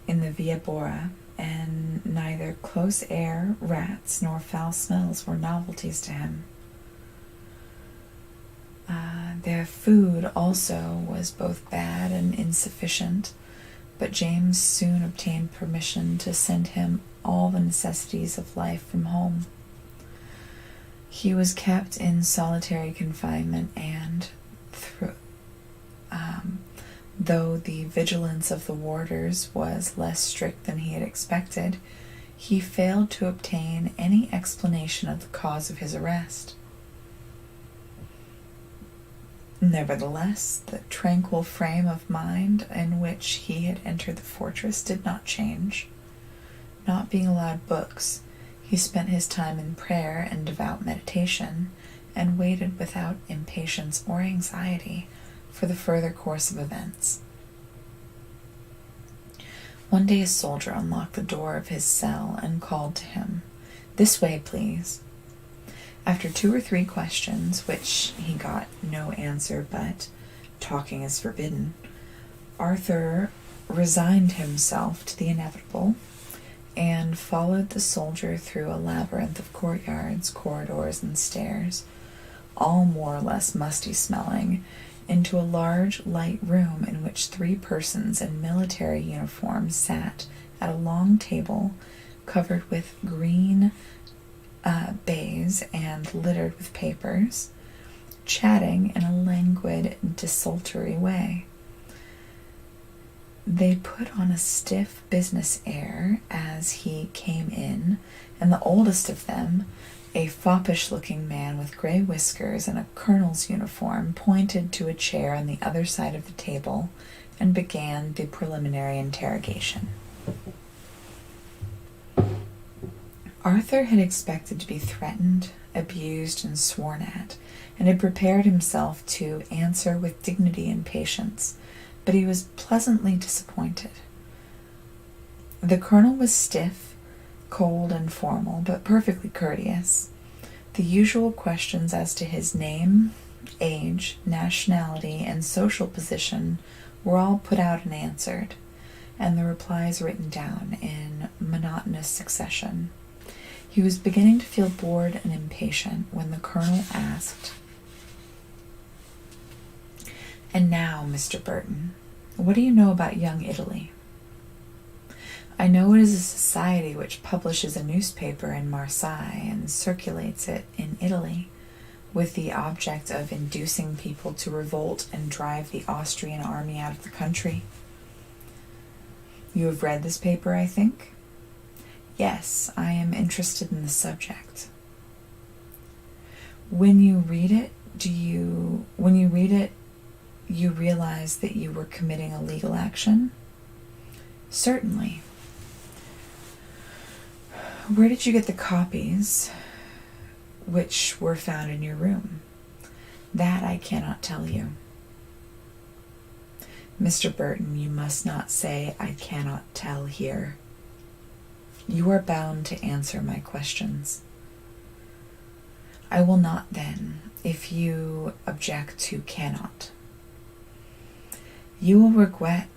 in the Via Bora, and neither close air, rats, nor foul smells were novelties to him. Their food also was both bad and insufficient, but James soon obtained permission to send him all the necessities of life from home. He was kept in solitary confinement, and though the vigilance of the warders was less strict than he had expected, he failed to obtain any explanation of the cause of his arrest. Nevertheless, the tranquil frame of mind in which he had entered the fortress did not change. Not being allowed books, he spent his time in prayer and devout meditation, and waited without impatience or anxiety for the further course of events. One day a soldier unlocked the door of his cell and called to him, "This way, please." After 2 or 3 questions, which he got no answer but "talking is forbidden," Arthur resigned himself to the inevitable and followed the soldier through a labyrinth of courtyards, corridors, and stairs, all more or less musty-smelling, into a large, light room in which 3 persons in military uniforms sat at a long table covered with green baize and littered with papers, chatting in a languid, desultory way. They put on a stiff business air as he came in, and the oldest of them, a foppish-looking man with gray whiskers and a colonel's uniform, pointed to a chair on the other side of the table and began the preliminary interrogation. Arthur had expected to be threatened, abused, and sworn at, and had prepared himself to answer with dignity and patience, but he was pleasantly disappointed. The colonel was stiff, cold, and formal, but perfectly courteous. The usual questions as to his name, age, nationality, and social position were all put out and answered, and the replies written down in monotonous succession. He was beginning to feel bored and impatient when the colonel asked, "And now, Mr. Burton, what do you know about Young Italy?" "I know it is a society which publishes a newspaper in Marseille and circulates it in Italy, with the object of inducing people to revolt and drive the Austrian army out of the country." "You have read this paper, I think?" "Yes, I am interested in the subject." When you read it, you realize that you were committing a legal action?" "Certainly." "Where did you get the copies which were found in your room?" "That I cannot tell you." "Mr. Burton, you must not say 'I cannot tell' here. You are bound to answer my questions." "I will not then, if you object to 'cannot.' You will regret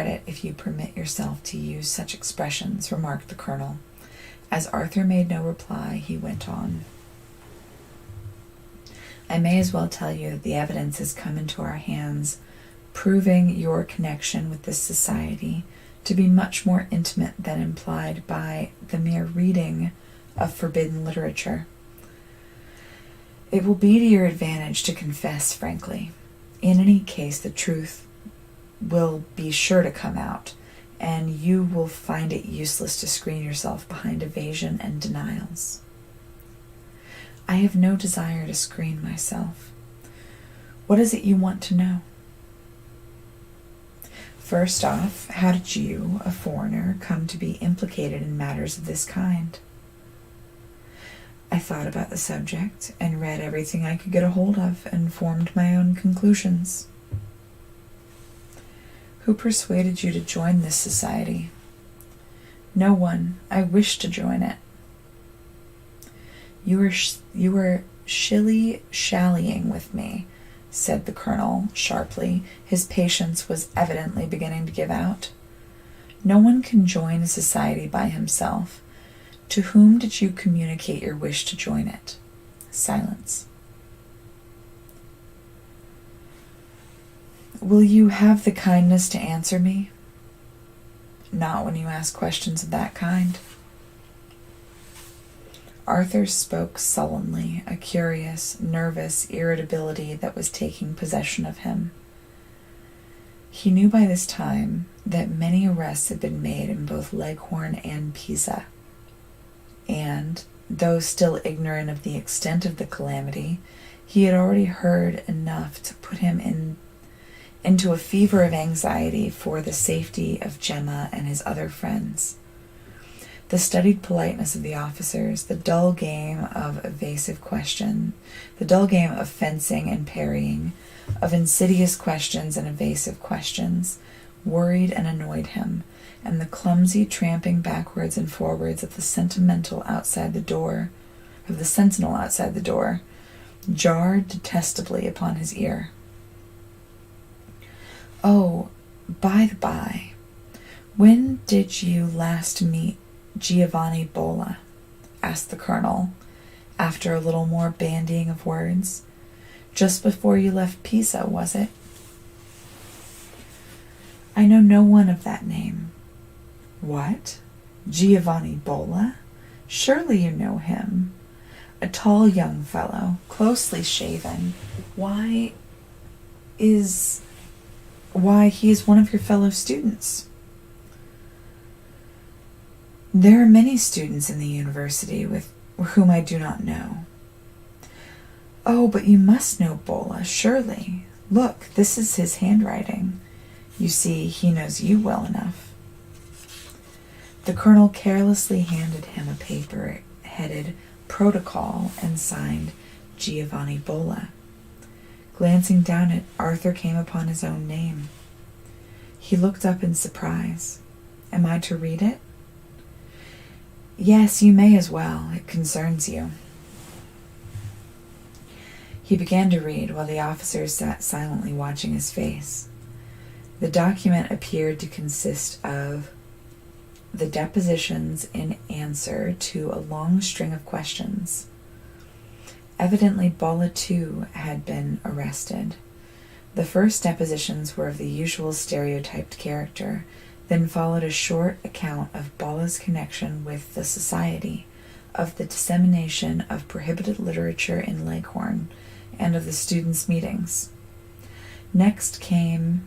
it if you permit yourself to use such expressions," remarked the colonel. As Arthur made no reply, he went on. "I may as well tell you that the evidence has come into our hands, proving your connection with this society to be much more intimate than implied by the mere reading of forbidden literature. It will be to your advantage to confess frankly. In any case, the truth will be sure to come out, and you will find it useless to screen yourself behind evasion and denials." "I have no desire to screen myself. What is it you want to know?" "First off, how did you, a foreigner, come to be implicated in matters of this kind?" "I thought about the subject, and read everything I could get a hold of, and formed my own conclusions." "Who persuaded you to join this society?" "No one. I wished to join it." You were shilly-shallying with me," said the colonel sharply. His patience was evidently beginning to give out. "No one can join a society by himself. To whom did you communicate your wish to join it?" Silence. "Will you have the kindness to answer me?" "Not when you ask questions of that kind." Arthur spoke sullenly, a curious, nervous irritability that was taking possession of him. He knew by this time that many arrests had been made in both Leghorn and Pisa, and, though still ignorant of the extent of the calamity, he had already heard enough to put him into a fever of anxiety for the safety of Gemma and his other friends. The studied politeness of the officers, the dull game of fencing and parrying, of insidious questions and evasive questions, worried and annoyed him, and the clumsy tramping backwards and forwards of the sentinel outside the door, jarred detestably upon his ear. "Oh, by the by, when did you last meet Giovanni Bolla?" asked the colonel, after a little more bandying of words. "Just before you left Pisa, was it?" "I know no one of that name." "What? Giovanni Bolla? Surely you know him. A tall young fellow, closely shaven. Why, he is one of your fellow students." "There are many students in the university with whom I do not know." "Oh, but you must know Bolla, surely. Look, this is his handwriting. You see, he knows you well enough." The colonel carelessly handed him a paper headed "Protocol" and signed Giovanni Bolla. Glancing down it, Arthur came upon his own name. He looked up in surprise. "Am I to read it?" "Yes, you may as well. It concerns you." He began to read while the officers sat silently watching his face. The document appeared to consist of the depositions in answer to a long string of questions. Evidently, Bolla too had been arrested. The first depositions were of the usual stereotyped character, then followed a short account of Bolla's connection with the society, of the dissemination of prohibited literature in Leghorn, and of the students' meetings. Next came,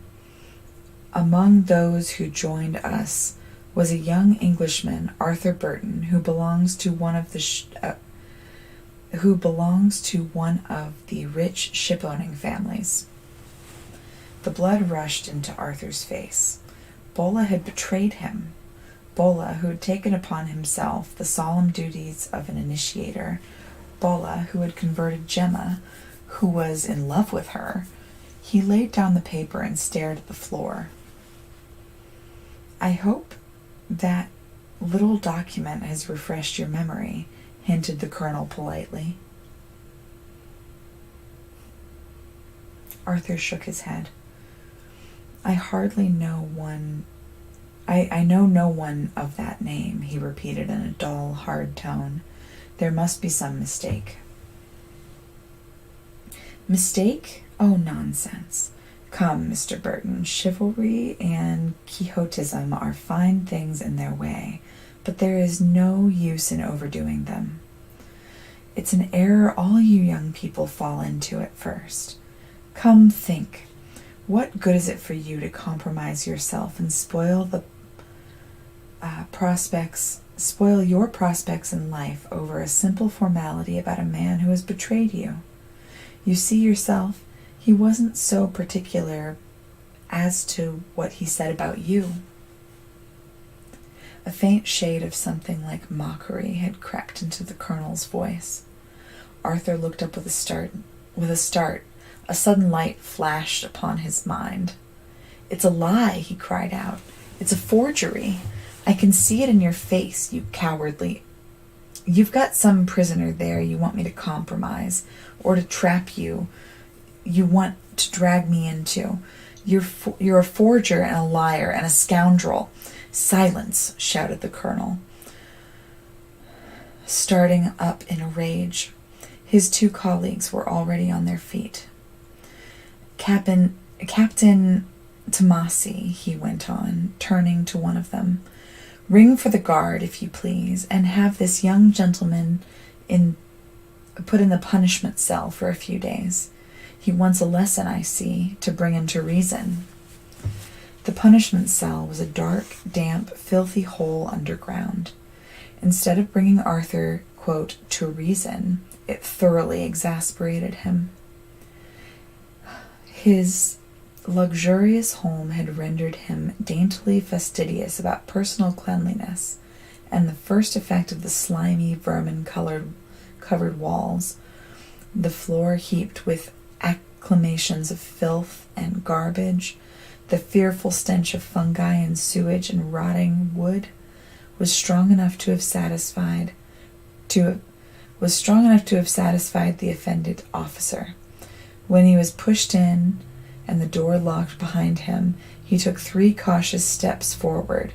among those who joined us, was a young Englishman, Arthur Burton, who belongs to one of the rich ship-owning families. The blood rushed into Arthur's face. Bolla had betrayed him. Bolla, who had taken upon himself the solemn duties of an initiator. Bolla, who had converted Gemma, who was in love with her. He laid down the paper and stared at the floor. "I hope that little document has refreshed your memory," hinted the colonel politely. Arthur shook his head. I know no one of that name," he repeated in a dull, hard tone. "There must be some mistake." "Mistake? Oh, nonsense. Come, Mr. Burton, chivalry and quixotism are fine things in their way, but there is no use in overdoing them. It's an error all you young people fall into at first. Come, think. What good is it for you to compromise yourself and spoil your prospects in life over a simple formality about a man who has betrayed you? You see yourself, he wasn't so particular as to what he said about you." A faint shade of something like mockery had crept into the colonel's voice. Arthur looked up with a start. A sudden light flashed upon his mind. "It's a lie," he cried out. "It's a forgery. I can see it in your face, you cowardly. You've got some prisoner there you want me to compromise, or to trap you. You want to drag me into. You're a forger and a liar and a scoundrel." "Silence," shouted the colonel, starting up in a rage. His two colleagues were already on their feet. Captain Tomasi," he went on, turning to one of them, "ring for the guard, if you please, and have this young gentleman put in the punishment cell for a few days. He wants a lesson, I see, to bring him to reason." The punishment cell was a dark, damp, filthy hole underground. Instead of bringing Arthur, quote, "to reason," it thoroughly exasperated him. His luxurious home had rendered him daintily fastidious about personal cleanliness, and the first effect of the slimy, vermin-covered walls, the floor heaped with acclamations of filth and garbage, the fearful stench of fungi and sewage and rotting wood, was strong enough to have satisfied the offended officer. When he was pushed in and the door locked behind him, he took 3 cautious steps forward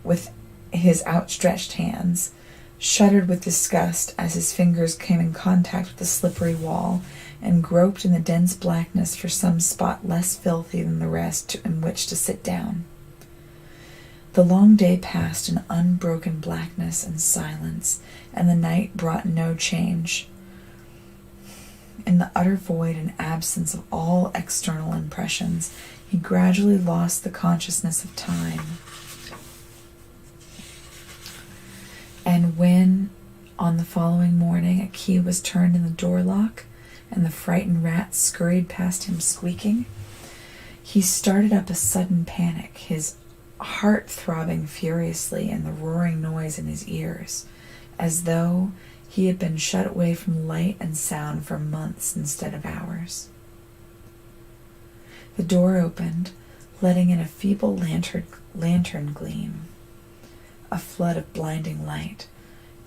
with his outstretched hands, shuddered with disgust as his fingers came in contact with the slippery wall, and groped in the dense blackness for some spot less filthy than the rest in which to sit down. The long day passed in unbroken blackness and silence, and the night brought no change. In the utter void and absence of all external impressions, he gradually lost the consciousness of time. And when, on the following morning, a key was turned in the door lock, and the frightened rats scurried past him squeaking, he started up a sudden panic, his heart throbbing furiously and the roaring noise in his ears, as though he had been shut away from light and sound for months instead of hours. The door opened, letting in a feeble lantern gleam, a flood of blinding light,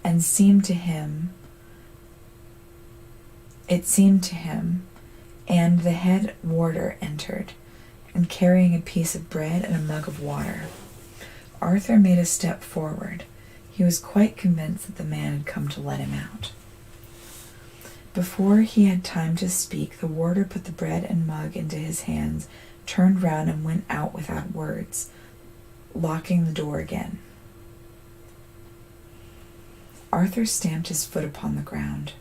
and it seemed to him, and the head warder entered, and carrying a piece of bread and a mug of water. Arthur made a step forward. He was quite convinced that the man had come to let him out. Before he had time to speak, the warder put the bread and mug into his hands, turned round and went out without words, locking the door again. Arthur stamped his foot upon the ground.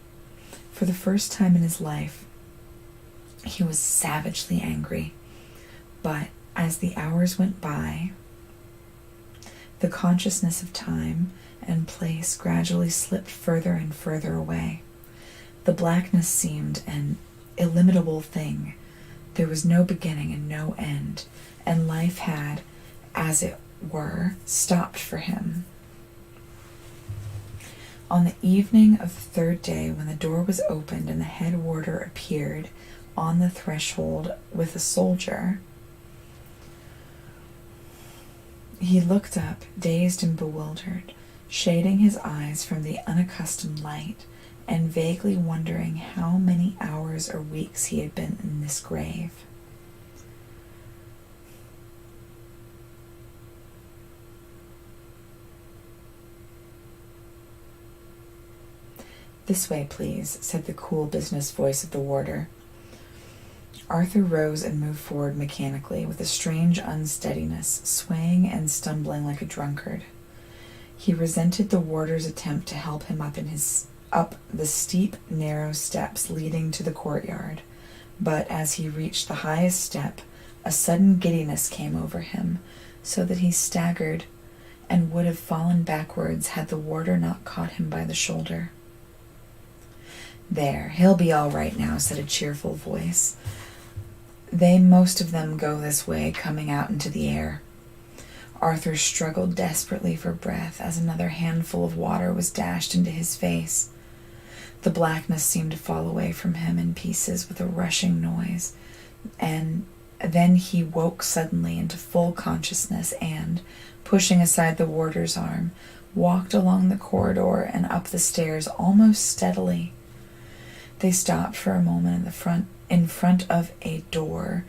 For the first time in his life, he was savagely angry. But as the hours went by, the consciousness of time and place gradually slipped further and further away. The blackness seemed an illimitable thing. There was no beginning and no end, and life had, as it were, stopped for him. On the evening of the third day, when the door was opened and the head warder appeared on the threshold with a soldier, he looked up, dazed and bewildered, shading his eyes from the unaccustomed light, and vaguely wondering how many hours or weeks he had been in this grave. "This way, please," said the cool business voice of the warder. Arthur rose and moved forward mechanically, with a strange unsteadiness, swaying and stumbling like a drunkard. He resented the warder's attempt to help him up the steep, narrow steps leading to the courtyard, but as he reached the highest step, a sudden giddiness came over him, so that he staggered and would have fallen backwards had the warder not caught him by the shoulder. "There, he'll be all right now," said a cheerful voice. "They most of them go this way, coming out into the air." Arthur struggled desperately for breath as another handful of water was dashed into his face. The blackness seemed to fall away from him in pieces with a rushing noise, and then he woke suddenly into full consciousness and, pushing aside the warder's arm, walked along the corridor and up the stairs almost steadily. They stopped for a moment in front of a door.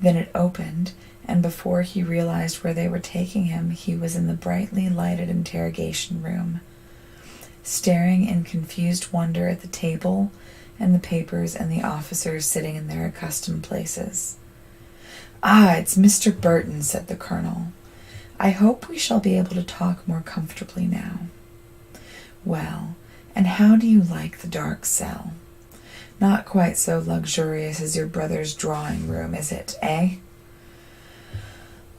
Then it opened, and before he realized where they were taking him, he was in the brightly lighted interrogation room, staring in confused wonder at the table and the papers and the officers sitting in their accustomed places. "Ah, it's Mr. Burton," said the colonel. "I hope we shall be able to talk more comfortably now. Well, and how do you like the dark cell? Not quite so luxurious as your brother's drawing room, is it, eh?"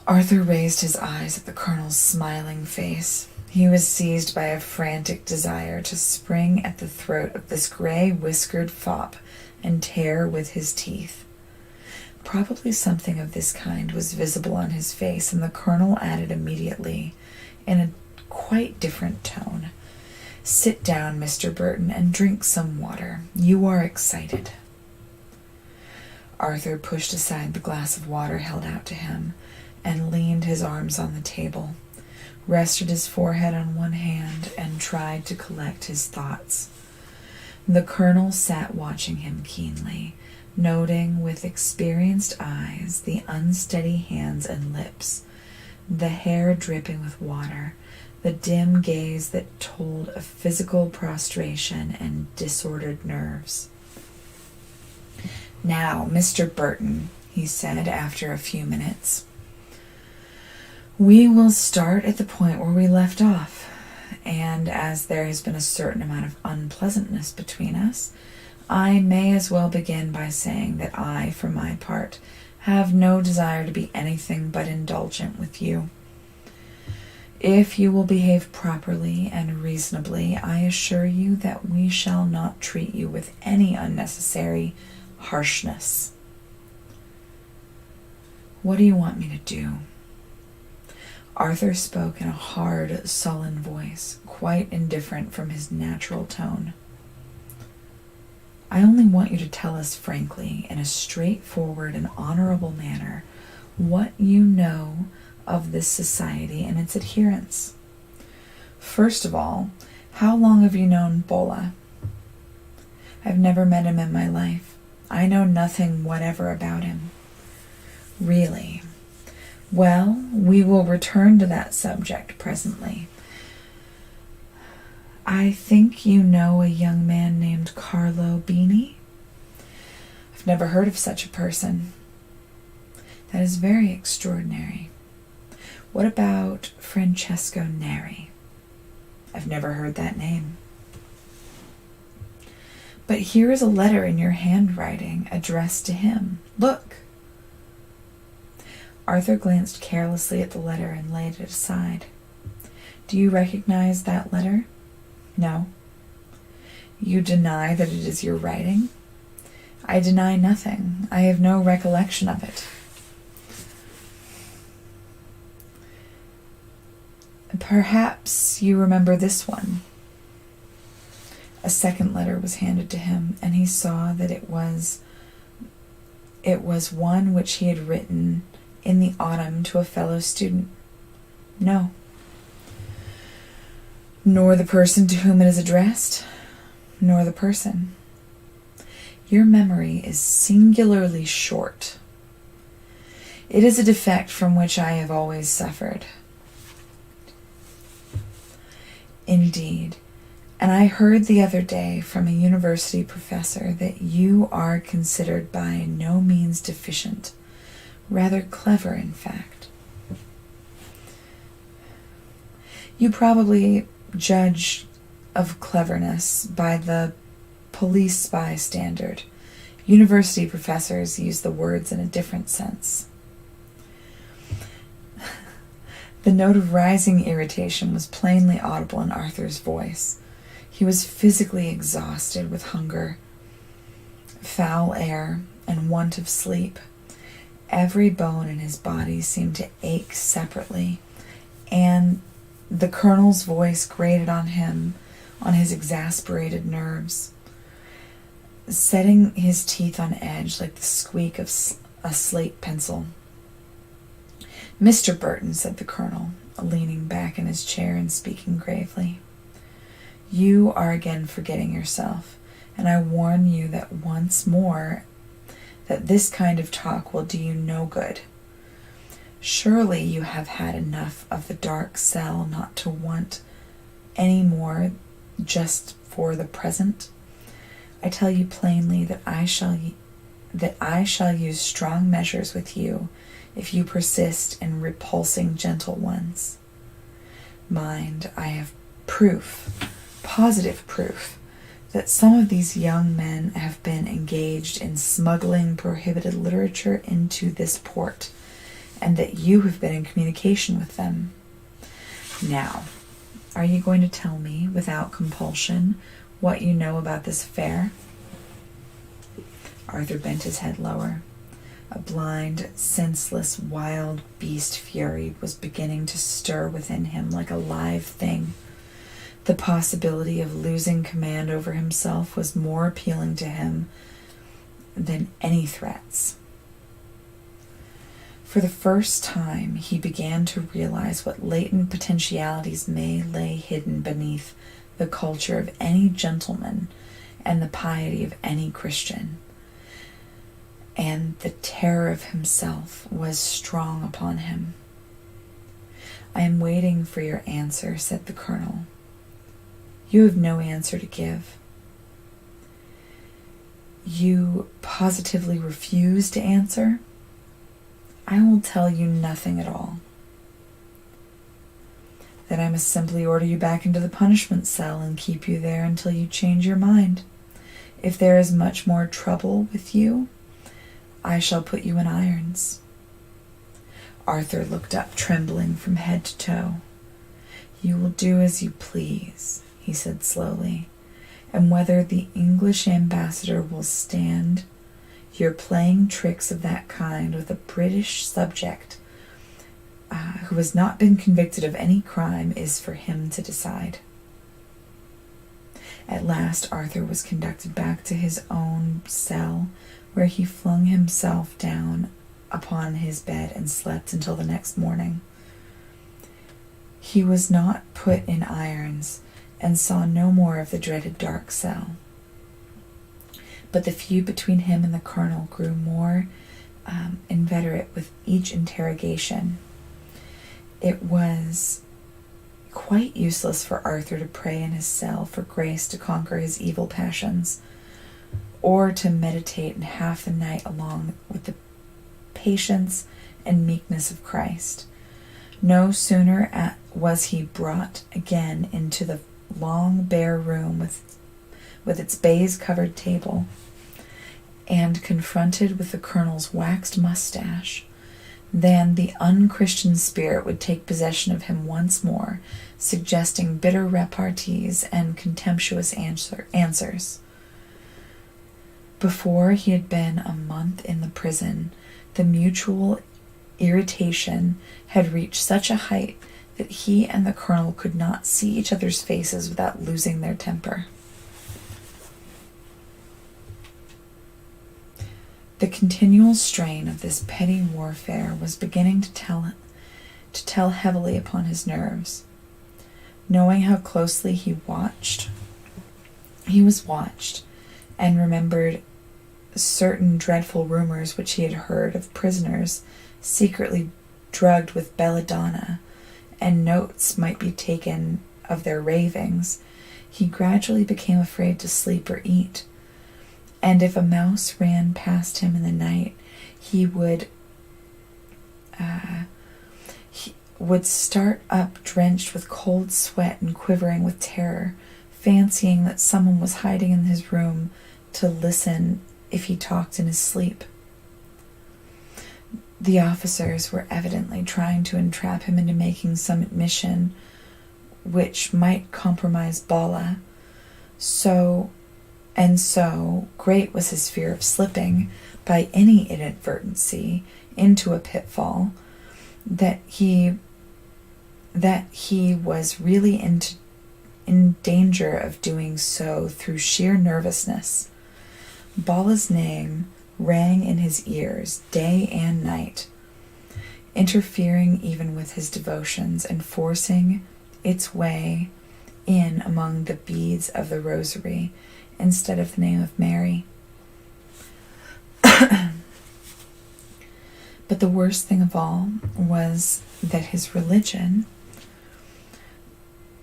Arthur raised his eyes at the colonel's smiling face. He was seized by a frantic desire to spring at the throat of this gray-whiskered fop and tear with his teeth. Probably something of this kind was visible on his face, and the colonel added immediately, in a quite different tone, "Sit down, Mr. Burton, and drink some water. You are excited." Arthur pushed aside the glass of water held out to him, and leaned his arms on the table, rested his forehead on one hand, and tried to collect his thoughts. The colonel sat watching him keenly, noting with experienced eyes the unsteady hands and lips, the hair dripping with water, the dim gaze that told of physical prostration and disordered nerves. "Now, Mr. Burton," he said after a few minutes, "we will start at the point where we left off, and as there has been a certain amount of unpleasantness between us, I may as well begin by saying that I, for my part, have no desire to be anything but indulgent with you. If you will behave properly and reasonably, I assure you that we shall not treat you with any unnecessary harshness." "What do you want me to do?" Arthur spoke in a hard, sullen voice, quite indifferent from his natural tone. "I only want you to tell us frankly, in a straightforward and honorable manner, what you know of this society and its adherents. First of all, how long have you known Bola?" "I've never met him in my life. I know nothing whatever about him." Really? Well, we will return to that subject presently. I think you know a young man named Carlo Bini? I've never heard of such a person. That is very extraordinary. What about Francesco Neri? I've never heard that name. But here is a letter in your handwriting addressed to him. Look. Arthur glanced carelessly at the letter and laid it aside. Do you recognize that letter? No. You deny that it is your writing? I deny nothing. I have no recollection of it. Perhaps you remember this one. A second letter was handed to him, and he saw that it was one which he had written in the autumn to a fellow student. No. Nor the person to whom it is addressed, nor the person. Your memory is singularly short. It is a defect from which I have always suffered. Indeed, and I heard the other day from a university professor that you are considered by no means deficient, rather clever, in fact. You probably judge of cleverness by the police spy standard. University professors use the words in a different sense. The note of rising irritation was plainly audible in Arthur's voice. He was physically exhausted with hunger, foul air, and want of sleep. Every bone in his body seemed to ache separately, and the colonel's voice grated on him, on his exasperated nerves, setting his teeth on edge like the squeak of a slate pencil. Mr. Burton, said the colonel, leaning back in his chair and speaking gravely, you are again forgetting yourself, and I warn you that once more that this kind of talk will do you no good. Surely you have had enough of the dark cell not to want any more just for the present. I tell you plainly that I shall use strong measures with you if you persist in repulsing gentle ones. Mind, I have positive proof, that some of these young men have been engaged in smuggling prohibited literature into this port, and that you have been in communication with them. Now, are you going to tell me, without compulsion, what you know about this affair? Arthur bent his head lower. A blind, senseless, wild beast fury was beginning to stir within him like a live thing. The possibility of losing command over himself was more appealing to him than any threats. For the first time, he began to realize what latent potentialities may lay hidden beneath the culture of any gentleman and the piety of any Christian. And the terror of himself was strong upon him. I am waiting for your answer, said the colonel. You have no answer to give. You positively refuse to answer? I will tell you nothing at all. Then I must simply order you back into the punishment cell and keep you there until you change your mind. If there is much more trouble with you, I shall put you in irons. Arthur looked up, trembling from head to toe. You will do as you please, he said slowly, and whether the English ambassador will stand your playing tricks of that kind with a British subject who has not been convicted of any crime is for him to decide. At last Arthur was conducted back to his own cell, where he flung himself down upon his bed and slept until the next morning. He was not put in irons, and saw no more of the dreaded dark cell. But the feud between him and the colonel grew more inveterate with each interrogation. It was quite useless for Arthur to pray in his cell for grace to conquer his evil passions, or to meditate in half the night along with the patience and meekness of Christ. No sooner was he brought again into the long bare room with its baize-covered table, and confronted with the colonel's waxed mustache, than the unchristian spirit would take possession of him once more, suggesting bitter repartees and contemptuous answers. Before he had been a month in the prison, the mutual irritation had reached such a height that he and the colonel could not see each other's faces without losing their temper. The continual strain of this petty warfare was beginning to tell heavily upon his nerves. Knowing how closely he was watched, and remembered certain dreadful rumors which he had heard of prisoners secretly drugged with belladonna, and notes might be taken of their ravings, he gradually became afraid to sleep or eat. And if a mouse ran past him in the night, he would start up drenched with cold sweat and quivering with terror, fancying that someone was hiding in his room to listen if he talked in his sleep. The officers were evidently trying to entrap him into making some admission which might compromise Bala. So great was his fear of slipping, by any inadvertency, into a pitfall, that he was really in danger of doing so through sheer nervousness. Bala's name rang in his ears day and night, interfering even with his devotions and forcing its way in among the beads of the rosary instead of the name of Mary. But the worst thing of all was that his religion,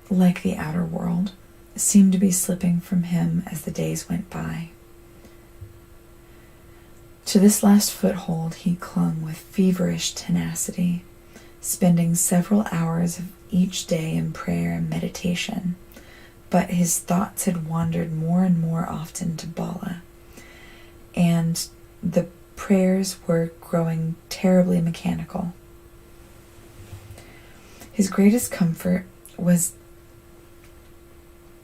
like the outer world, seemed to be slipping from him as the days went by. To this last foothold he clung with feverish tenacity, spending several hours of each day in prayer and meditation, but his thoughts had wandered more and more often to Bala, and the prayers were growing terribly mechanical. His greatest comfort was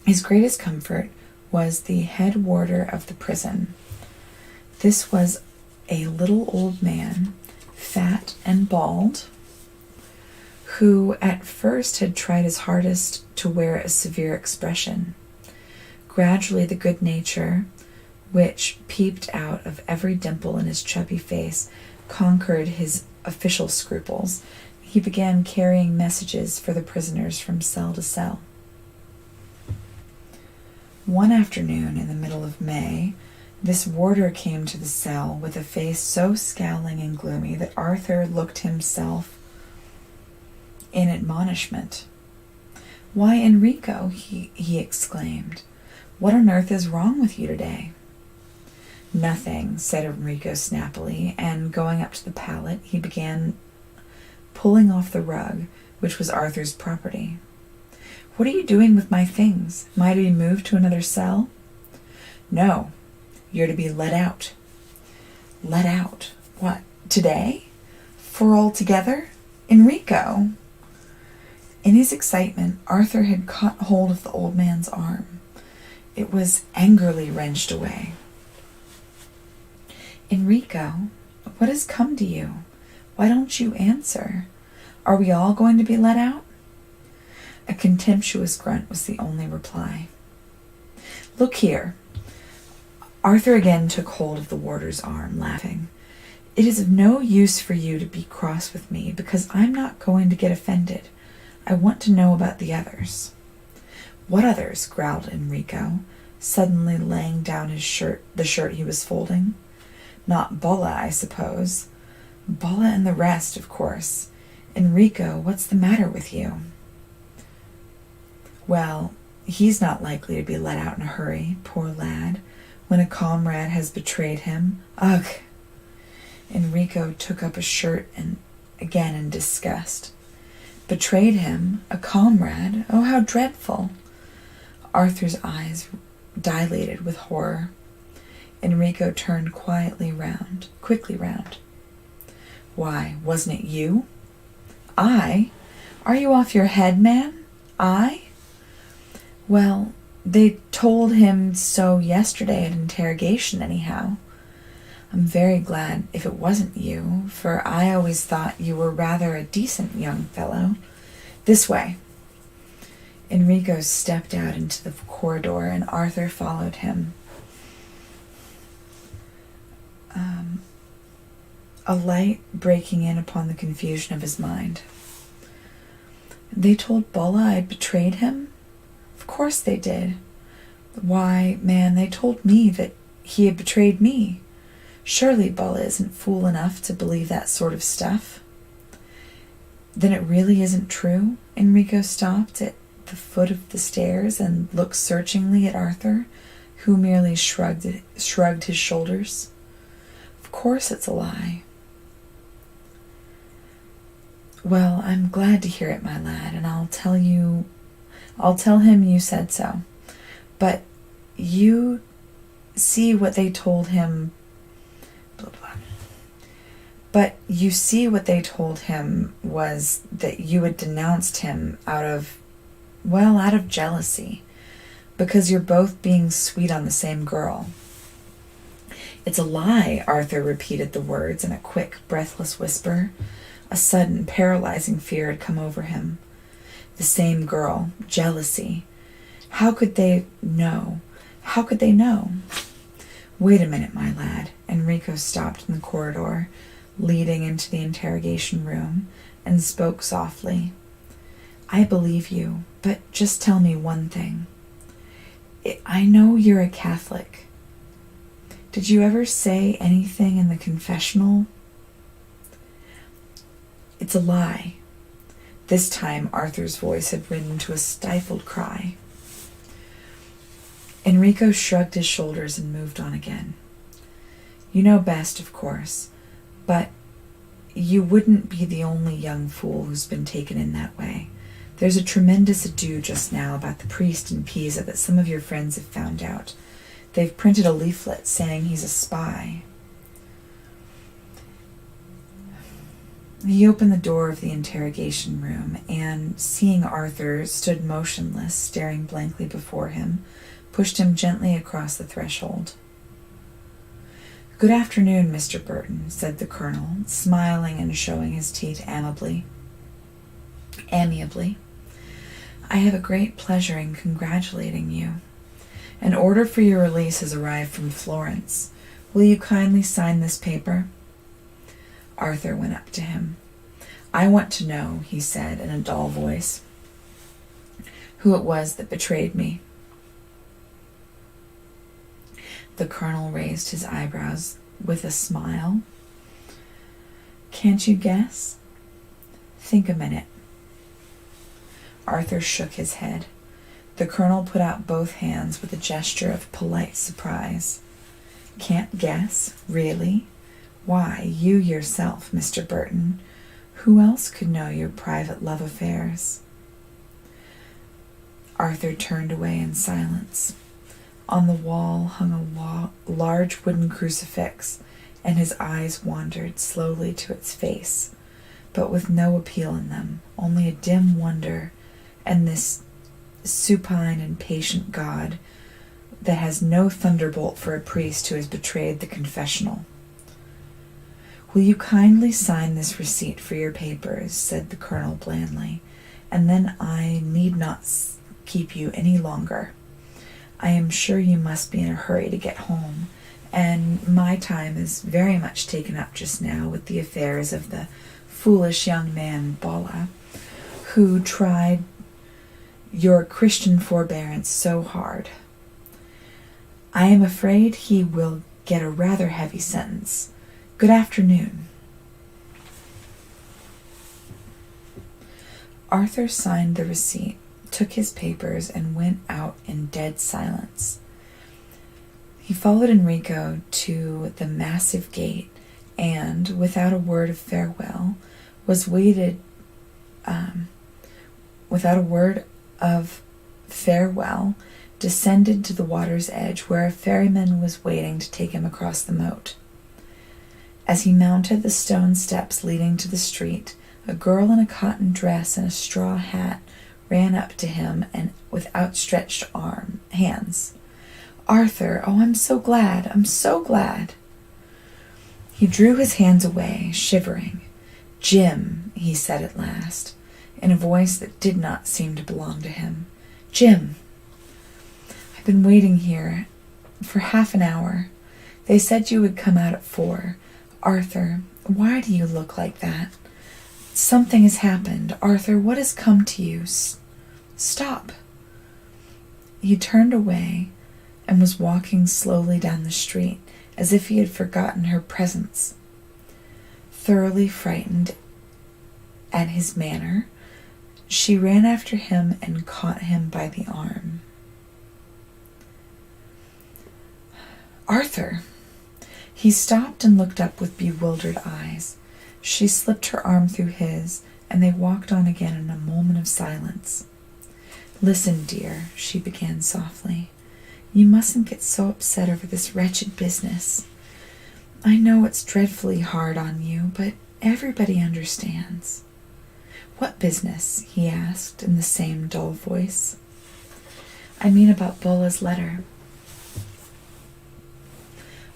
the head warder of the prison. This was a little old man, fat and bald, who at first had tried his hardest to wear a severe expression. Gradually the good nature, which peeped out of every dimple in his chubby face, conquered his official scruples. He began carrying messages for the prisoners from cell to cell. One afternoon in the middle of May, this warder came to the cell with a face so scowling and gloomy that Arthur looked himself in admonishment. "Why, Enrico," he exclaimed, "what on earth is wrong with you today?" "Nothing," said Enrico snappily, and going up to the pallet, he began pulling off the rug, which was Arthur's property. "What are you doing with my things? Am I to be moved to another cell?" "No, you're to be let out." "Let out? What, today? For altogether? Enrico!" In his excitement, Arthur had caught hold of the old man's arm. It was angrily wrenched away. "Enrico, what has come to you? Why don't you answer? Are we all going to be let out?" A contemptuous grunt was the only reply. "Look here." Arthur again took hold of the warder's arm, laughing. "It is of no use for you to be cross with me, because I'm not going to get offended. I want to know about the others." "What others?" growled Enrico, suddenly laying down the shirt he was folding. Not Bulla, I suppose. Bulla and the rest, of course. Enrico, what's the matter with you? Well, he's not likely to be let out in a hurry, poor lad, when a comrade has betrayed him. Ugh! Enrico took up a shirt and again in disgust. Betrayed him? A comrade? Oh, how dreadful! Arthur's eyes dilated with horror. Enrico turned quickly round. Why, wasn't it you? I? Are you off your head, man? I? Well, they told him so yesterday at interrogation, anyhow. I'm very glad if it wasn't you, for I always thought you were rather a decent young fellow. This way. Enrico stepped out into the corridor, and Arthur followed him. A light breaking in upon the confusion of his mind. They told Bulla I'd betrayed him? Of course they did. Why, man, they told me that he had betrayed me. Surely Bulla isn't fool enough to believe that sort of stuff. Then it really isn't true? Enrico stopped at the foot of the stairs and looked searchingly at Arthur, who merely shrugged his shoulders. Of course it's a lie. Well, I'm glad to hear it, my lad, and I'll tell him you said so. But you see what they told him. Blah, blah. But you see what they told him was that you had denounced him out of jealousy, because you're both being sweet on the same girl. It's a lie, Arthur repeated the words in a quick, breathless whisper. A sudden, paralyzing fear had come over him. The same girl, jealousy. How could they know? Wait a minute, my lad. Enrico stopped in the corridor, leading into the interrogation room, and spoke softly. I believe you, but just tell me one thing. I know you're a Catholic. Did you ever say anything in the confessional? It's a lie. This time Arthur's voice had risen to a stifled cry. Enrico shrugged his shoulders and moved on again. You know best, of course, but you wouldn't be the only young fool who's been taken in that way. There's a tremendous ado just now about the priest in Pisa that some of your friends have found out. They've printed a leaflet saying he's a spy. He opened the door of the interrogation room and, seeing Arthur stood motionless, staring blankly before him, pushed him gently across the threshold. Good afternoon, Mr. Burton, said the colonel, smiling and showing his teeth amiably. I have a great pleasure in congratulating you. An order for your release has arrived from Florence. Will you kindly sign this paper? Arthur went up to him. I want to know, he said in a dull voice, who it was that betrayed me. The colonel raised his eyebrows with a smile. Can't you guess? Think a minute. Arthur shook his head. The colonel put out both hands with a gesture of polite surprise. Can't guess? Really? Why, you yourself, Mr. Burton. Who else could know your private love affairs? Arthur turned away in silence. On the wall hung a large wooden crucifix, and his eyes wandered slowly to its face, but with no appeal in them, only a dim wonder, and this supine and patient God that has no thunderbolt for a priest who has betrayed the confessional. Will you kindly sign this receipt for your papers, said the colonel blandly, and then I need not keep you any longer. I am sure you must be in a hurry to get home, and my time is very much taken up just now with the affairs of the foolish young man Bulla, who tried your Christian forbearance so hard. I am afraid he will get a rather heavy sentence. Good afternoon. Arthur signed the receipt, took his papers, and went out in dead silence. He followed Enrico to the massive gate and, without a word of farewell, descended to the water's edge where a ferryman was waiting to take him across the moat. As he mounted the stone steps leading to the street, a girl in a cotton dress and a straw hat ran up to him and with outstretched hands. Arthur, oh, I'm so glad, I'm so glad. He drew his hands away, shivering. Jim, he said at last, in a voice that did not seem to belong to him. Jim, I've been waiting here for half an hour. They said you would come out at 4. Arthur, why do you look like that? Something has happened. Arthur, what has come to you? Stop. He turned away and was walking slowly down the street, as if he had forgotten her presence. Thoroughly frightened at his manner, she ran after him and caught him by the arm. Arthur! He stopped and looked up with bewildered eyes. She slipped her arm through his, and they walked on again in a moment of silence. Listen, dear, she began softly. You mustn't get so upset over this wretched business. I know it's dreadfully hard on you, but everybody understands. What business? He asked in the same dull voice. I mean about Bola's letter.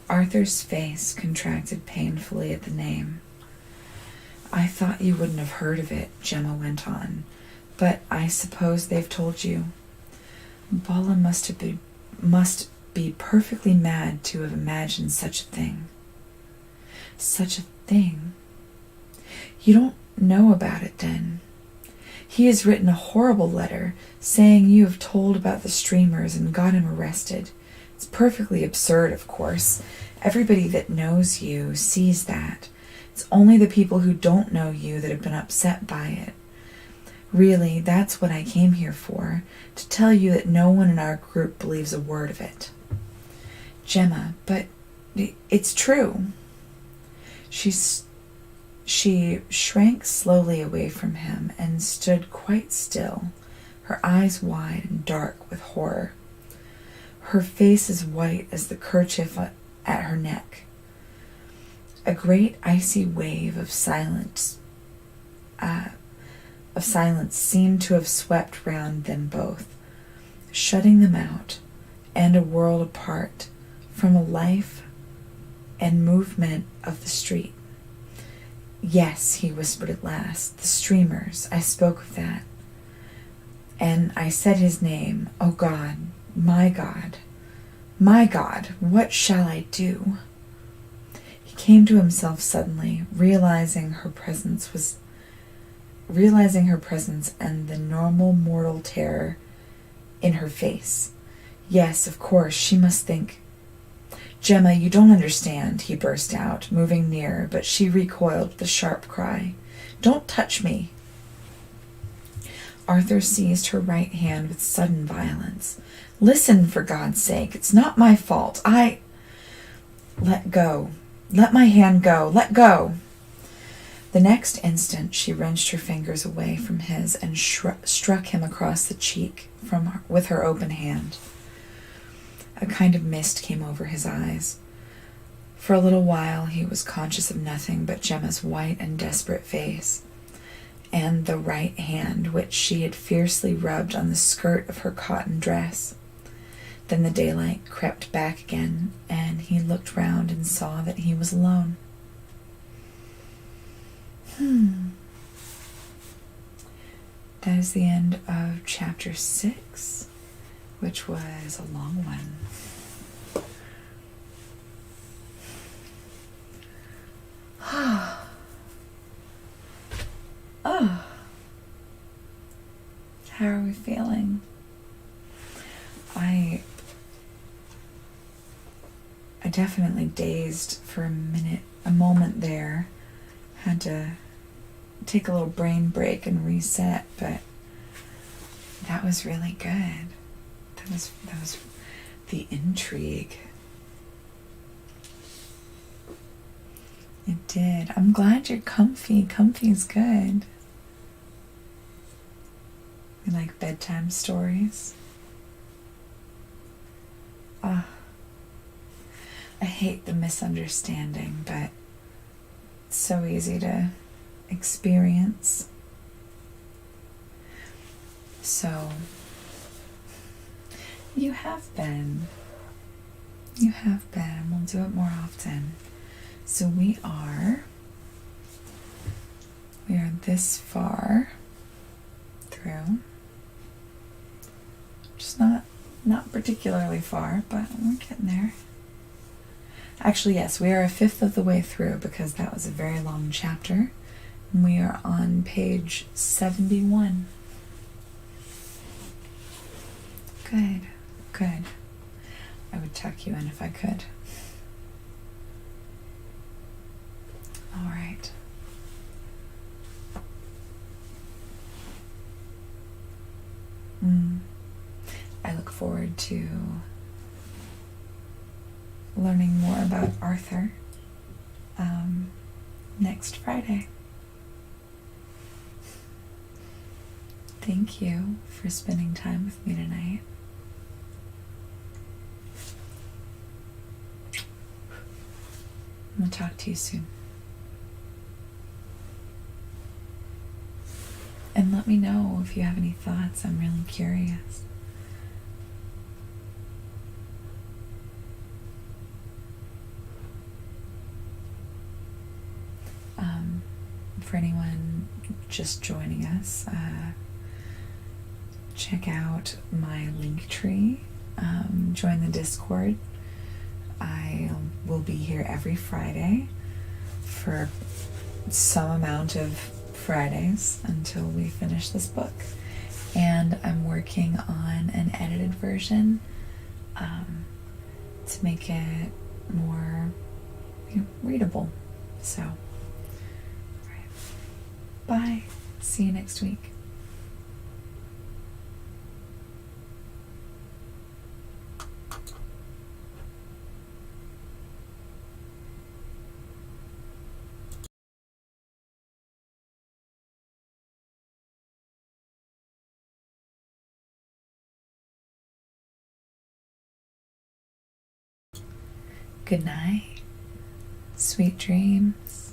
Arthur's face contracted painfully at the name. I thought you wouldn't have heard of it, Gemma went on, but I suppose they've told you. Bola must be perfectly mad to have imagined such a thing. Such a thing? You don't know about it, then? He has written a horrible letter, saying you have told about the streamers and got him arrested. It's perfectly absurd, of course. Everybody that knows you sees that. It's only the people who don't know you that have been upset by it. Really, that's what I came here for, to tell you that no one in our group believes a word of it. Gemma, but it's true. She shrank slowly away from him and stood quite still, her eyes wide and dark with horror. Her face as white as the kerchief at her neck. A great icy wave of silence seemed to have swept round them both, shutting them out and a world apart from a life and movement of the street. Yes, he whispered at last, the streamers, I spoke of that. And I said his name. Oh God, my God, my God, what shall I do? He came to himself suddenly, realizing her presence and the normal mortal terror in her face. Yes, of course, she must think. Gemma, you don't understand, he burst out, moving nearer, but she recoiled with a sharp cry. Don't touch me. Arthur seized her right hand with sudden violence. Listen, for God's sake, it's not my fault. Let go. Let my hand go. Let go. The next instant she wrenched her fingers away from his and struck him across the cheek with her open hand. A kind of mist came over his eyes. For a little while he was conscious of nothing but Gemma's white and desperate face, and the right hand which she had fiercely rubbed on the skirt of her cotton dress. Then the daylight crept back again, and he looked round and saw that he was alone. That is the end of chapter 6, which was a long one. Oh. How are we feeling? I I definitely dazed for a moment there. Had to take a little brain break and reset, but that was really good. That was the intrigue. It did. I'm glad you're comfy. Comfy's good. You like bedtime stories? I hate the misunderstanding, but it's so easy to experience. So, you have been. You have been. We'll do it more often. So we are this far through. Just not particularly far, but we're getting there. Actually, yes, we are a fifth of the way through because that was a very long chapter. We are on page 71. Good, good. I would tuck you in if I could. All right. I look forward to learning more about Arthur next Friday. Thank you for spending time with me tonight. I'm going to talk to you soon. And let me know if you have any thoughts. I'm really curious. For anyone just joining us, check out my link tree. Join the Discord. I will be here every Friday for some amount of Fridays until we finish this book. And I'm working on an edited version to make it more readable. So, all right. Bye. See you next week. Good night. Sweet dreams.